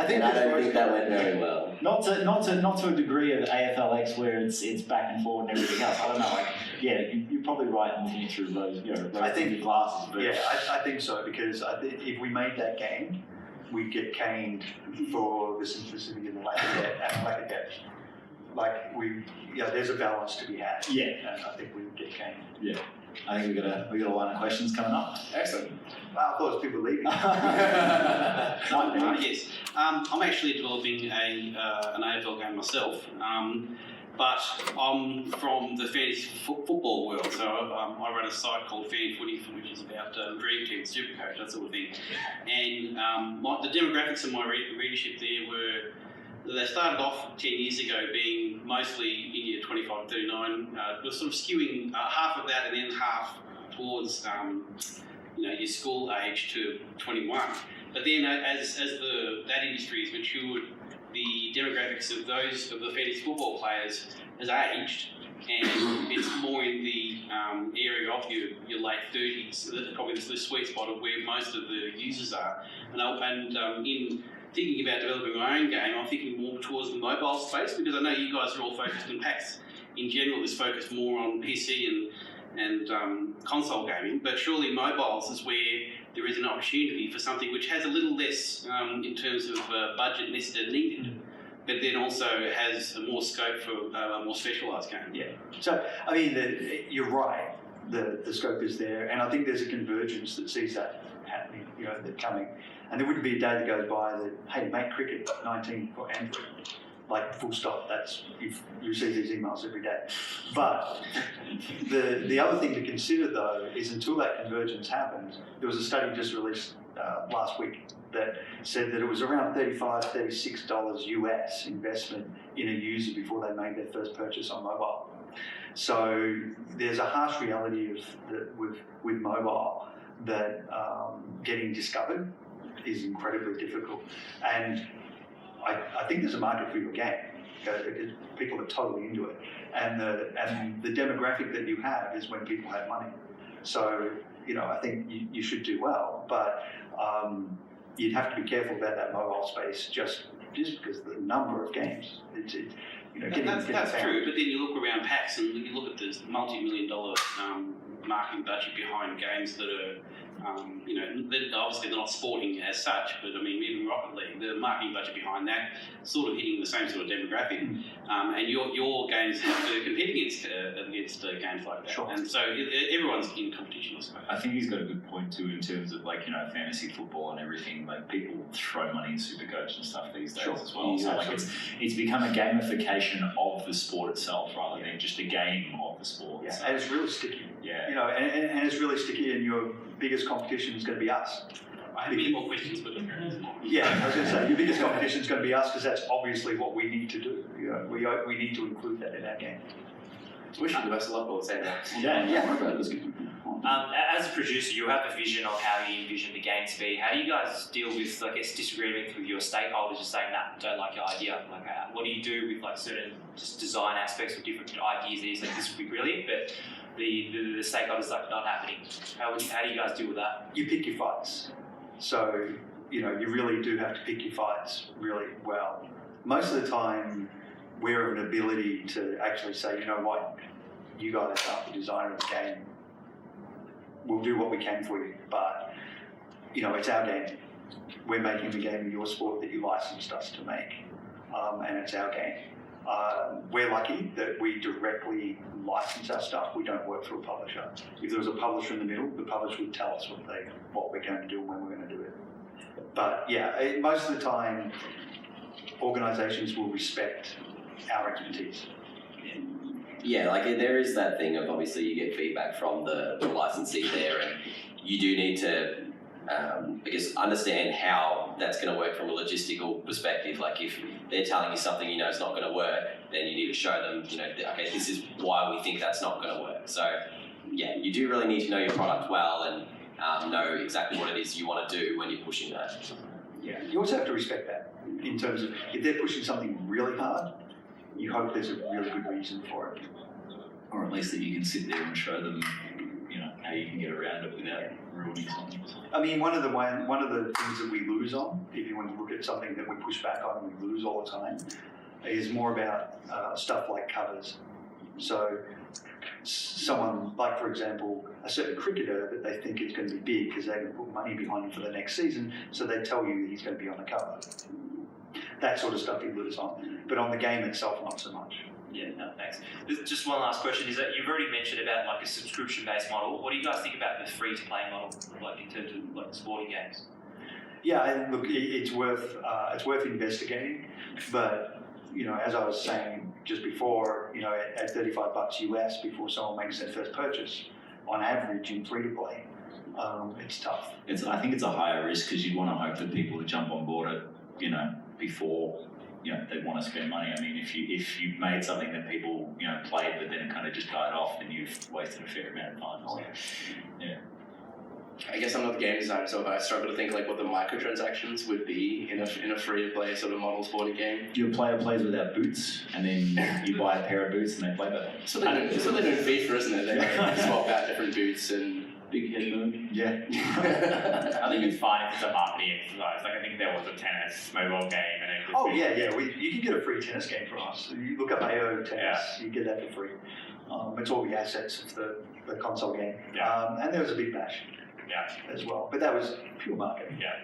think I don't think that went very well. Not to a degree of AFLX where it's back and forward and everything else. I don't know. Like, yeah, you're probably right in looking through those, you know, those glasses. But yeah, I think so, because I think if we made that game, we'd get caned for the simplicity and the lack of depth. Like there's a balance to be had. Yeah, and I think we would get caned. Yeah. I think we got a line of questions coming up. Excellent. Well, I thought it was people leaving. Yes. I'm actually developing an AFL game myself, but I'm from the fantasy football world. So I run a site called Fan Footy, which is about Dream Team, Supercoach, that sort of thing. And the demographics of my readership there were, they started off 10 years ago being mostly India 25 to 39, but sort of skewing half of that and then half towards your school age to 21. But then as that industry has matured, the demographics of the fantasy football players has aged, and it's more in the area of your late 30s. So that's probably the sweet spot of where most of the users are. And in thinking about developing my own game, I'm thinking more towards the mobile space, because I know you guys are all focused in PAX. In general, is focused more on PC and console gaming, but surely mobiles is where there is an opportunity for something which has a little less in terms of budget needed, but then also has more scope for a more specialised game. Yeah. So, I mean, you're right. The scope is there, and I think there's a convergence that sees that happening, you know, that coming. And there wouldn't be a day that goes by that, hey, make cricket 19 for Android. Like, full stop. That's, you receive these emails every day. But the other thing to consider, though, is until that convergence happens, there was a study just released last week that said that it was around $35, $36 US investment in a user before they made their first purchase on mobile. So there's a harsh reality with mobile that getting discovered is incredibly difficult. And I think there's a market for your game, because people are totally into it. And the demographic that you have is when people have money. So, you know, I think you should do well, but you'd have to be careful about that mobile space just because the number of games. That's true, but then you look around PAX and you look at this multi-million-dollar marketing budget behind games that are, obviously they're not sporting as such, but I mean, even Rocket League, the marketing budget behind that sort of hitting the same sort of demographic, and your games have to compete against games like that. Sure. And so everyone's in competition, I suppose. I think he's got a good point too in terms of, like, you know, fantasy football and everything. Like, people throw money in Supercoach and stuff these days as well. Yeah, so like it's become a gamification of the sport itself rather than just a game of the sport. Yeah, so, and it's really sticky. Yeah. You know, and it's really sticky, and your biggest competition is going to be us. I have many more questions, but Yeah, I was going to say, your biggest competition is going to be us, because that's obviously what we need to do. You know, we need to include that in our game. Wish you the best of luck with saying that. That's good. As a producer, you have a vision of how you envision the game to be. How do you guys deal with, I guess, disagreement with your stakeholders, just saying that don't like your idea? Like, what do you do with, like, certain just design aspects or different ideas that you think this would be brilliant, but the stakeholders like not happening? How do you guys deal with that? You pick your fights. So, you know, you really do have to pick your fights really well. Most of the time, we have an ability to actually say, you know what, you guys are the designer of the game. We'll do what we can for you, but, you know, it's our game. We're making the game of your sport that you licensed us to make, and it's our game. We're lucky that we directly license our stuff. We don't work for a publisher. If there was a publisher in the middle, the publisher would tell us what we're going to do and when we're going to do it. But yeah, most of the time, organisations will respect our expertise. Yeah, like there is that thing of obviously you get feedback from the licensee there, and you do need to, I guess, understand how that's going to work from a logistical perspective. Like if they're telling you something you know is not going to work, then you need to show them, you know, okay, this is why we think that's not going to work. So yeah, you do really need to know your product well and know exactly what it is you want to do when you're pushing that. Yeah, you also have to respect that in terms of if they're pushing something really hard, you hope there's a really good reason for it. Or at least that you can sit there and show them, you know, how you can get around it without ruining something. I mean, one of the things that we lose on, if you want to look at something that we push back on and we lose all the time, is more about stuff like covers. So someone, like for example, a certain cricketer that they think is going to be big because they're going to put money behind him for the next season, so they tell you he's going to be on the cover. That sort of stuff you lose on. But on the game itself, not so much. Yeah, no, thanks. Just one last question is that you've already mentioned about like a subscription-based model. What do you guys think about the free-to-play model, like in terms of like sporting games? Yeah, and look, it's worth investigating, but you know, as I was saying just before, you know, at $35 US before someone makes their first purchase, on average in free-to-play, it's tough. I think it's a higher risk because you want to hope that people who jump on board it, you know, before, you know, they want to spend money. I mean, if you made something that people, you know, played but then it kind of just died off, then you've wasted a fair amount of time. So, yeah. I guess I'm not the game designer, so I struggle to think like what the microtransactions would be in a free-to-play sort of model sporting game. Your player plays without boots, and then you buy a pair of boots and they play better. So they do in FIFA, isn't it? They like, swap out different boots and big head move. Yeah. I think it's fine if it's a marketing exercise. Like I think there was a tennis mobile game, and it could Oh be, yeah. You can get a free tennis game from us. You look up AO tennis, you get that for free. It's all the assets of the console game. Yeah. And there was a big bash. Yeah. As well, but that was pure marketing. Yeah.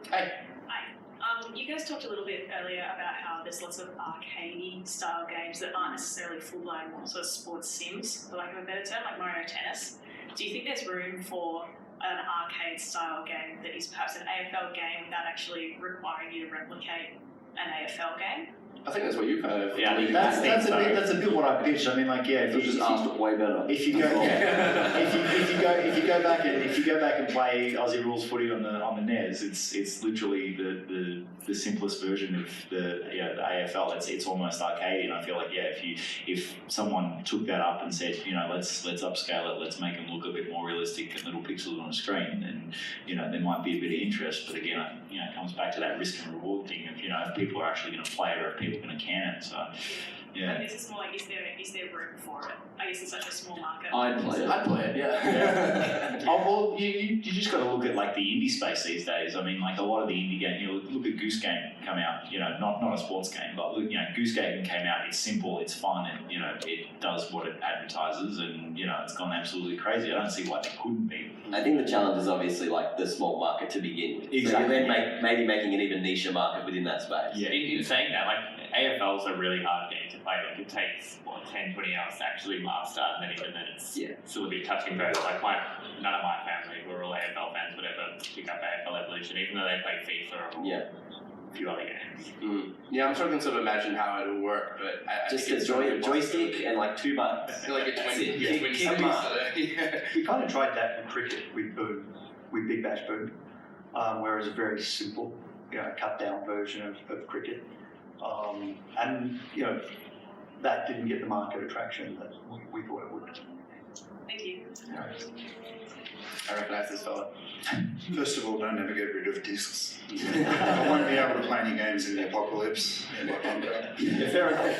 Hey. Hi. You guys talked a little bit earlier about how there's lots of arcadey style games that aren't necessarily full-blown sort of sports sims, for lack of a better term, like Mario Tennis. Do you think there's room for an arcade style game that is perhaps an AFL game without actually requiring you to replicate an AFL game? I think that's what you kind of. Yeah, that's a bit what I pitched. I mean, like, yeah, You just asked it way better. if you go if you go back and play Aussie rules footy on the NES, it's literally the simplest version of the AFL. It's almost arcade, and I feel like if someone took that up and said, you know, let's upscale it, let's make them look a bit more realistic and little pixels on a screen, then you know there might be a bit of interest. But again, you know, it comes back to that risk and reward thing of, you know, if people are actually going to play it or if people are going to can it. So yeah. But this is more like, is there room for it? I guess it's such a small market. I'd play it, yeah. Oh well, you just got to look at like the indie space these days. I mean, like a lot of the indie games. You know, look at Goose Game come out. You know, not a sports game, but you know, Goose Game came out. It's simple, it's fun, and you know, it does what it advertises, and you know, it's gone absolutely crazy. I don't see why they couldn't be. I think the challenge is obviously like the small market to begin with. Exactly. So then maybe making an even niche market within that space. Yeah. In saying that, like AFL is a really hard game to play. Like it takes 10, 20 hours to actually master, and then even then it's still a bit touch and go. Like none of my family, we're all AFL fans, would ever pick up AFL Evolution, even though they play FIFA or a few other games. Mm. Yeah, I'm struggling to sort of imagine how it would work, but I just think a joystick and like 2 buttons. Like a twin We kind of tried that in cricket with Boom, with Big Bash Boom, where it's a very simple, you know, cut down version of cricket. And you know, that didn't get the market attraction that we thought it would. Thank you. I recognise this fella. First of all, don't ever get rid of discs. I won't be able to play any games in the apocalypse. Fair enough.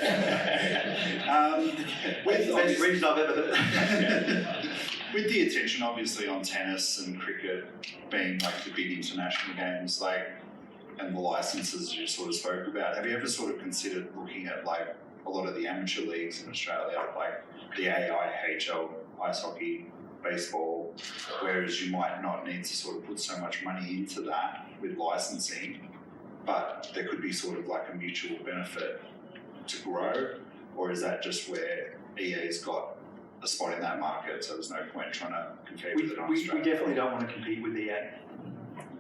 Best reason I've ever heard. With the attention, obviously, on tennis and cricket being like the big international games, like, and the licenses you sort of spoke about, have you ever sort of considered looking at like a lot of the amateur leagues in Australia, like the AIHL, ice hockey, baseball, whereas you might not need to sort of put so much money into that with licensing, but there could be sort of like a mutual benefit to grow, or is that just where EA's got a spot in that market, so there's no point trying to compete with it on Australia? We definitely don't want to compete with EA,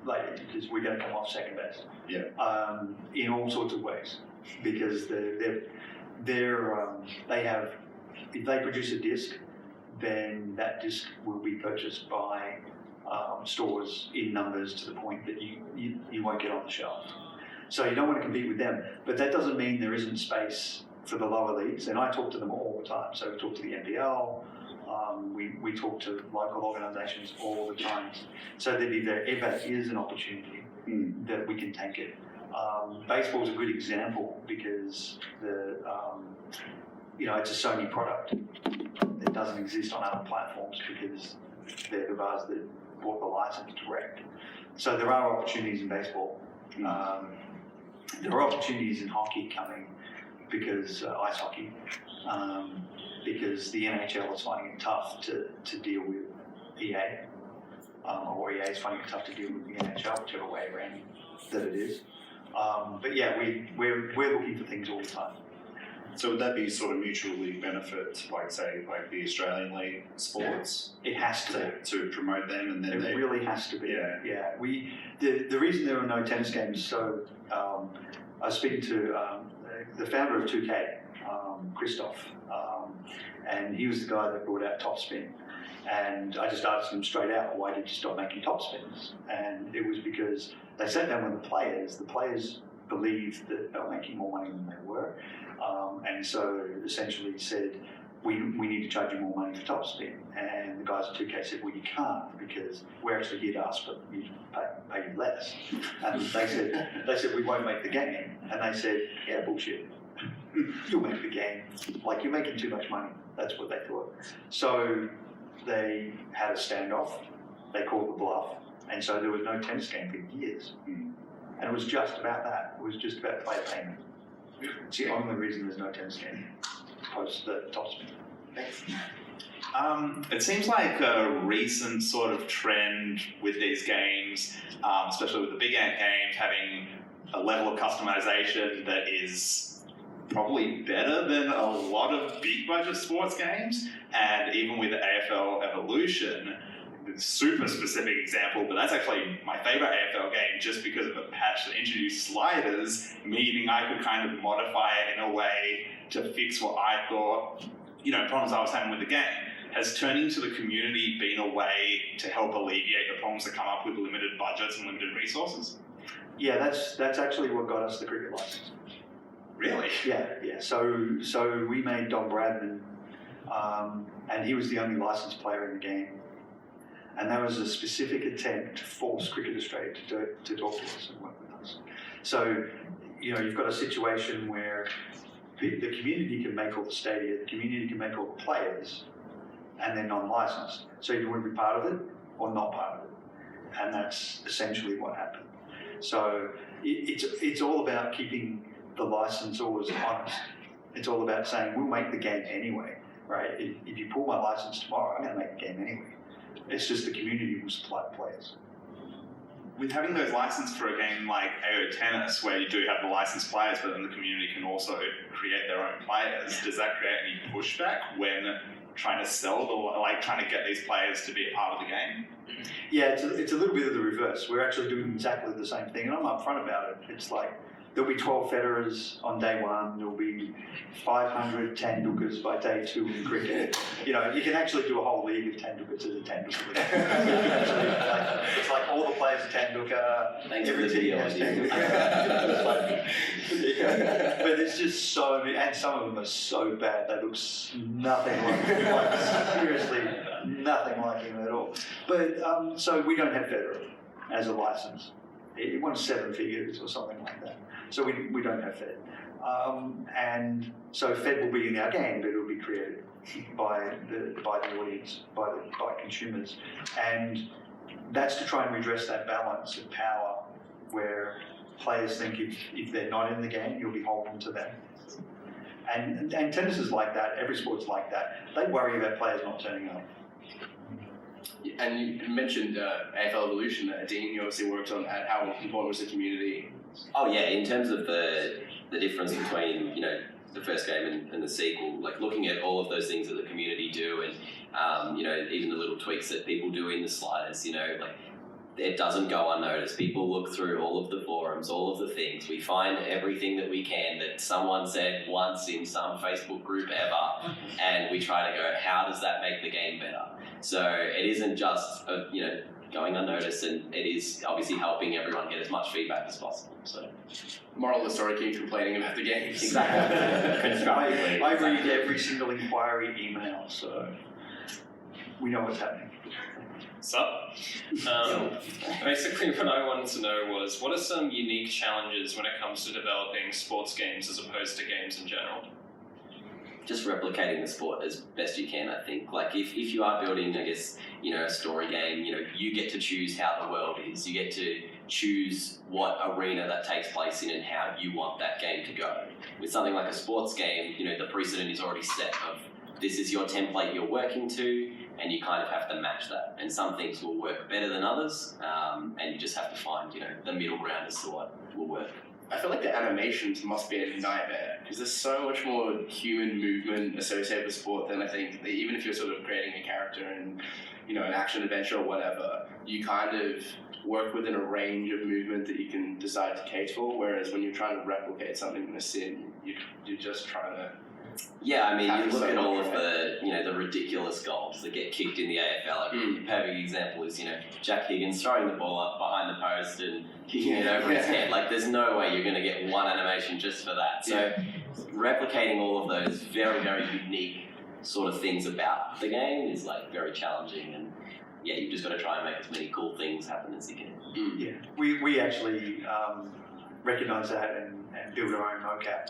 like, because we're going to come off second best. Yeah. In all sorts of ways, because if they produce a disc, then that disc will be purchased by stores in numbers to the point that you won't get on the shelf. So you don't want to compete with them, but that doesn't mean there isn't space for the lower leagues, and I talk to them all the time. So we talk to the NPL, we talk to local organisations all the time. So if there ever is an opportunity that we can take it. Baseball is a good example because it's a Sony product. It doesn't exist on other platforms because they're the guys that bought the license direct. So there are opportunities in baseball. There are opportunities in hockey coming because ice hockey, because the NHL is finding it tough to deal with EA, or EA is finding it tough to deal with the NHL, whichever way around that it is. But yeah, we're looking for things all the time. So would that be sort of mutually benefit, like say, like the Australian League sports? It has to promote them, and then it really has to be. Yeah. The reason there are no tennis games. So I was speaking to the founder of 2K, Christoph, and he was the guy that brought out Topspin. And I just asked him straight out, why did you stop making Topspins? And it was because they sat down with the players believed that they were making more money than they were. And so essentially said, we need to charge you more money for Topspin. And the guys at 2K said, well, you can't, because we're actually here to ask for you to pay you less. And they said, we won't make the game. And they said, yeah, bullshit. You'll make the game. Like, you're making too much money. That's what they thought. So they had a standoff. They called the bluff. And so there was no tennis game for years. And it was just about that. It was just about player payment. It's the only reason there's no tennis game post the Topspin. It seems like a recent sort of trend with these games, especially with the big ant games, having a level of customization that is probably better than a lot of big budget sports games. And even with the AFL Evolution, super specific example, but that's actually my favorite AFL game just because of a patch that introduced sliders, meaning I could kind of modify it in a way to fix what I thought, problems I was having with the game. Has turning to the community been a way to help alleviate the problems that come up with limited budgets and limited resources? Yeah, that's actually what got us the cricket license. Really? Yeah. So we made Don Bradman, and he was the only licensed player in the game. And that was a specific attempt to force Cricket Australia to talk to us and work with us. So, you've got a situation where the community can make all the stadia, the community can make all the players, and they're non-licensed. So you want to be part of it or not part of it. And that's essentially what happened. So it's all about keeping the licensors honest. It's all about saying, we'll make the game anyway, right? If you pull my license tomorrow, I'm going to make the game anyway. It's just the community will supply the players. With having those licenses for a game like AO Tennis, where you do have the licensed players, but then the community can also create their own players, does that create any pushback when trying to trying to get these players to be a part of the game? Yeah, it's a little bit of the reverse. We're actually doing exactly the same thing, and I'm upfront about it. It's like, there'll be 12 Federers on day one. There'll be 500 Tendukas by day two in cricket. You can actually do a whole league of Tendukas as a Tenduka league. It's like all the players are Tenduka. Thanks every for the team video has idea. Tenduka. But it's just so many, and some of them are so bad. They look nothing like seriously nothing like him at all. But so we don't have Federer as a license. It won 7 figures or something like that. So we don't have Fed. And so Fed will be in our game, but it will be created by the audience, by consumers. And that's to try and redress that balance of power where players think if they're not in the game, you'll be holding to them. And tennis is like that, every sport's like that. They worry about players not turning up. And you mentioned AFL Evolution, Dean, you obviously worked on that. How important was the community? Oh yeah, in terms of the difference between the first game and the sequel, like looking at all of those things that the community do, and even the little tweaks that people do in the sliders, like it doesn't go unnoticed. People look through all of the forums, all of the things. We find everything that we can that someone said once in some Facebook group ever, and we try to go, how does that make the game better? So it isn't just going unnoticed, and it is obviously helping everyone get as much feedback as possible. So, moral of the story: keep complaining about the games. Exactly. I read every single inquiry email, so we know what's happening. Sup? Basically, what I wanted to know was, what are some unique challenges when it comes to developing sports games as opposed to games in general? Just replicating the sport as best you can, I think. Like if you are building, I guess, a story game, you get to choose how the world is. You get to choose what arena that takes place in and how you want that game to go. With something like a sports game, the precedent is already set of this is your template you're working to, and you kind of have to match that. And some things will work better than others, and you just have to find, the middle ground as to what will work. I feel like the animations must be a nightmare because there's so much more human movement associated with sport than I think. Even if you're sort of creating a character in, an action adventure or whatever, you kind of work within a range of movement that you can decide to cater for. Whereas when you're trying to replicate something in a sim, you're just trying to. Yeah, I mean, you look at all of the, the ridiculous goals that get kicked in the AFL. A perfect example is, Jack Higgins throwing the ball up behind the post and kicking it over his head. Like, there's no way you're going to get one animation just for that. So, replicating all of those very, very unique sort of things about the game is, very challenging. And, yeah, you've just got to try and make as many cool things happen as you can. Yeah, we actually recognise that and build our own mocap.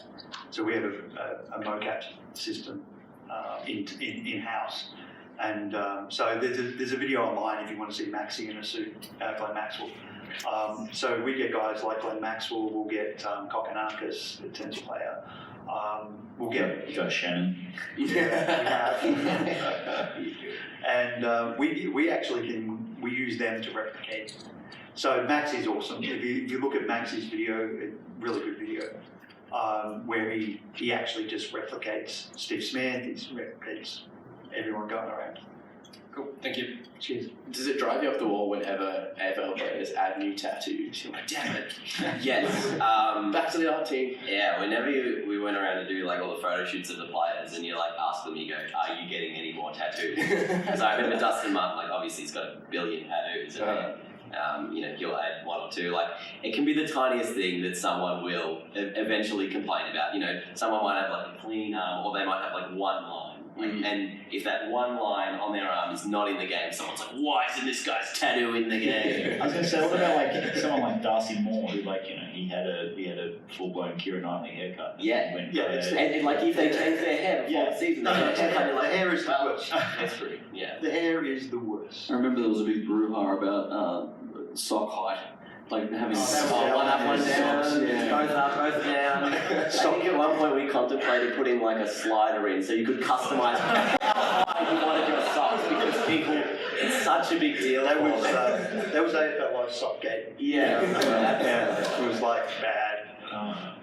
So we have a mocap system in-house. And so there's a video online if you want to see Maxie in a suit, Glenn Maxwell. So we get guys like Glenn Maxwell, we'll get Kokonakis, the tennis player. We'll get... You got Shannon. Yeah, we have. And we actually we use them to replicate. So Max is awesome. If you look at Max's video, really good video, where he actually just replicates Steve Smith, he replicates everyone going around. Cool, thank you. Cheers. Does it drive you up the wall whenever AFL players add new tattoos? You're like, damn it. Yes. Back to the art team. Yeah, whenever we went around to do all the photo shoots of the players, and you ask them, you go, are you getting any more tattoos? Because I remember Dustin Martin, obviously he's got a billion tattoos, and he'll add one or two. It can be the tiniest thing that someone will eventually complain about. Someone might have a clean arm, or they might have one line. And if that one line on their arm is not in the game, someone's like, why isn't this guy's tattoo in the game? I was going to say, what about someone like Darcy Moore, who he had a full blown Keira Knightley haircut. Yeah, and if they change their hair before the season, the hair is the worst. That's true. Yeah, the hair is the worst. I remember there was a big brouhaha about sock height. Having one up, one down, both up, both down. I think at one point we contemplated putting a slider in so you could customise how high you wanted your socks because it's such a big deal. That was AFL Live Sockgate. Yeah. It was bad.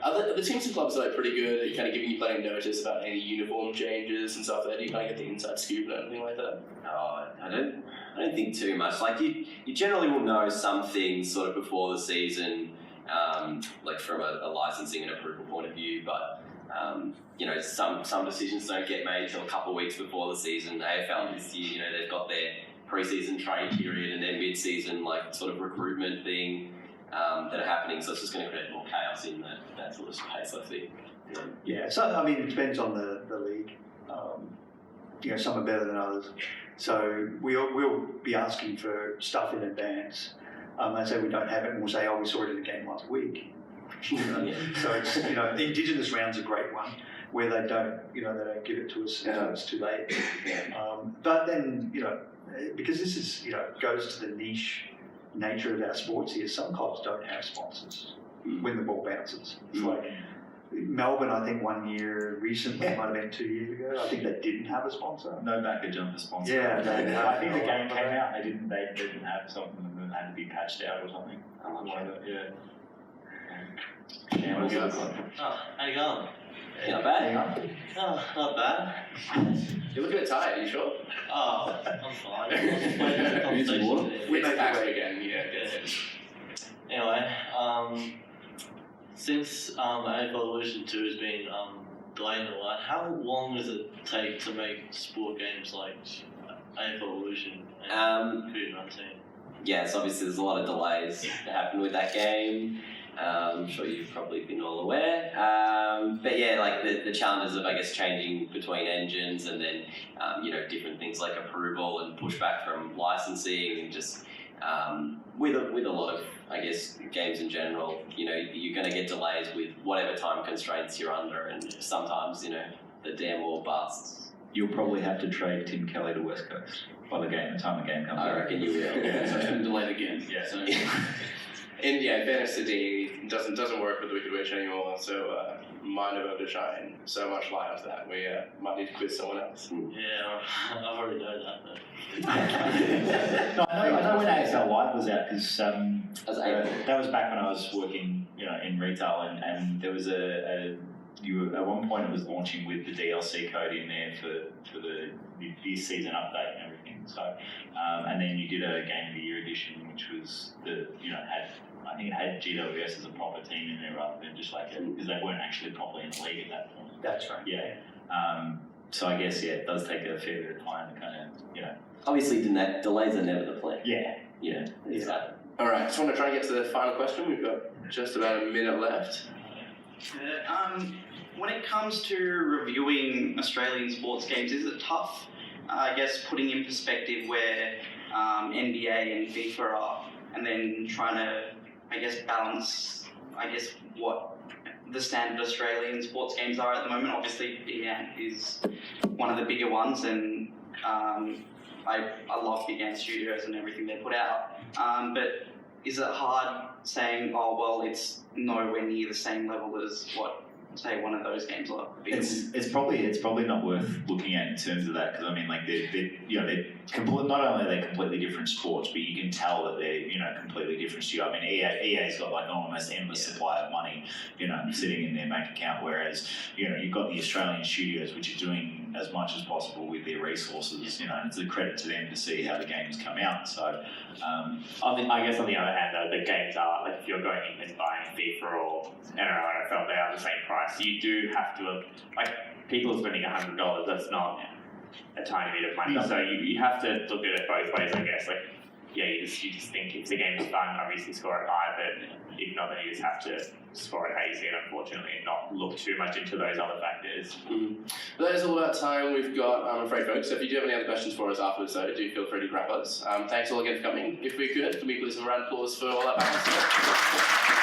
Are the teams and clubs pretty good at kind of giving you plenty of notice about any uniform changes and stuff like that? Do you kind of get the inside scoop and anything like that? No, I don't think too much. You generally will know some things sort of before the season, from a licensing and approval point of view, but some decisions don't get made until a couple of weeks before the season. AFL this year, they've got their pre-season trade period and their mid-season sort of recruitment thing that are happening, so it's just going to create more chaos in that sort of space, I think. Yeah, so it depends on the league. Some are better than others. So we'll be asking for stuff in advance. They say we don't have it, and we'll say, we saw it in the game last week. So it's the Indigenous round's a great one where they don't give it to us until it's too late. But then because this is goes to the niche nature of our sports here. Some clubs don't have sponsors when the ball bounces. It's Melbourne, I think one year recently, might have been 2 years ago, I think they didn't have a sponsor. No backer jumper sponsor. Yeah, I think the game came out and they didn't have something that had to be patched out or something. Yeah. Yeah, what's up? Oh, how you going? Not bad. Oh, not bad. You look a bit tired, are you sure? Oh, I'm fine. Need some water? We make PAX again, yeah. Anyway, since AFL Evolution 2 has been delayed a lot, how long does it take to make sport games like AFL Evolution and COVID-19? Yes, obviously there's a lot of delays that happen with that game. I'm sure you've probably been all aware. But yeah, like the challenges of, I guess, changing between engines and then, different things like approval and pushback from licensing and just with a lot of, I guess, games in general, you're going to get delays with whatever time constraints you're under, and sometimes, the damn wall busts. You'll probably have to trade Tim Kelly to West Coast by the time the game comes out. I reckon you will. So it's been delayed again. Yeah. So. And yeah, fairness to Dean, doesn't work with the Wicked Witch anymore, so mind about to shine so much light off that. We might need to quiz someone else. Yeah, I already know that. No, I know when AFL Live was out because that was back when I was working, in retail, and there was at one point it was launching with the DLC code in there for the season update and everything. So, and then you did a Game of the Year edition, which was I think it had GWS as a proper team in there rather than just because they weren't actually properly in the league at that point. That's right. Yeah. So I guess it does take a fair bit of time to kind of Obviously, delays are never the plan. Yeah. It's that. All right, just want to try and get to the final question. We've got just about a minute left. When it comes to reviewing Australian sports games, is it tough, I guess, putting in perspective where NBA and FIFA are, and then trying to, I guess, balance, what the standard Australian sports games are at the moment? Obviously, Big Ant is one of the bigger ones, and I love Big Ant Studios and everything they put out. But is it hard saying, oh, well, it's nowhere near the same level as what, say, one of those games are? It's probably not worth looking at in terms of that, because I mean, like they're not only are they completely different sports, but you can tell that they're completely different to you. I mean, EA's got like almost endless supply of money, sitting in their bank account, whereas you've got the Australian studios which are doing as much as possible with their resources. And it's a credit to them to see how the games come out. So, I guess on the other hand, though, the games are like if you're going in and buying FIFA or NFL, they are the same price. You do have to people are spending $100. That's not a tiny bit of money. No. So you have to look at it both ways, I guess. You just think if the game's fun, obviously score it high, but if not, then you just have to score it how you see it, unfortunately, and not look too much into those other factors. But that is all about time we've got, I'm afraid, folks. So if you do have any other questions for us afterwards, though, do feel free to grab us. Thanks all again for coming. If we could, can we please have a round of applause for all that back?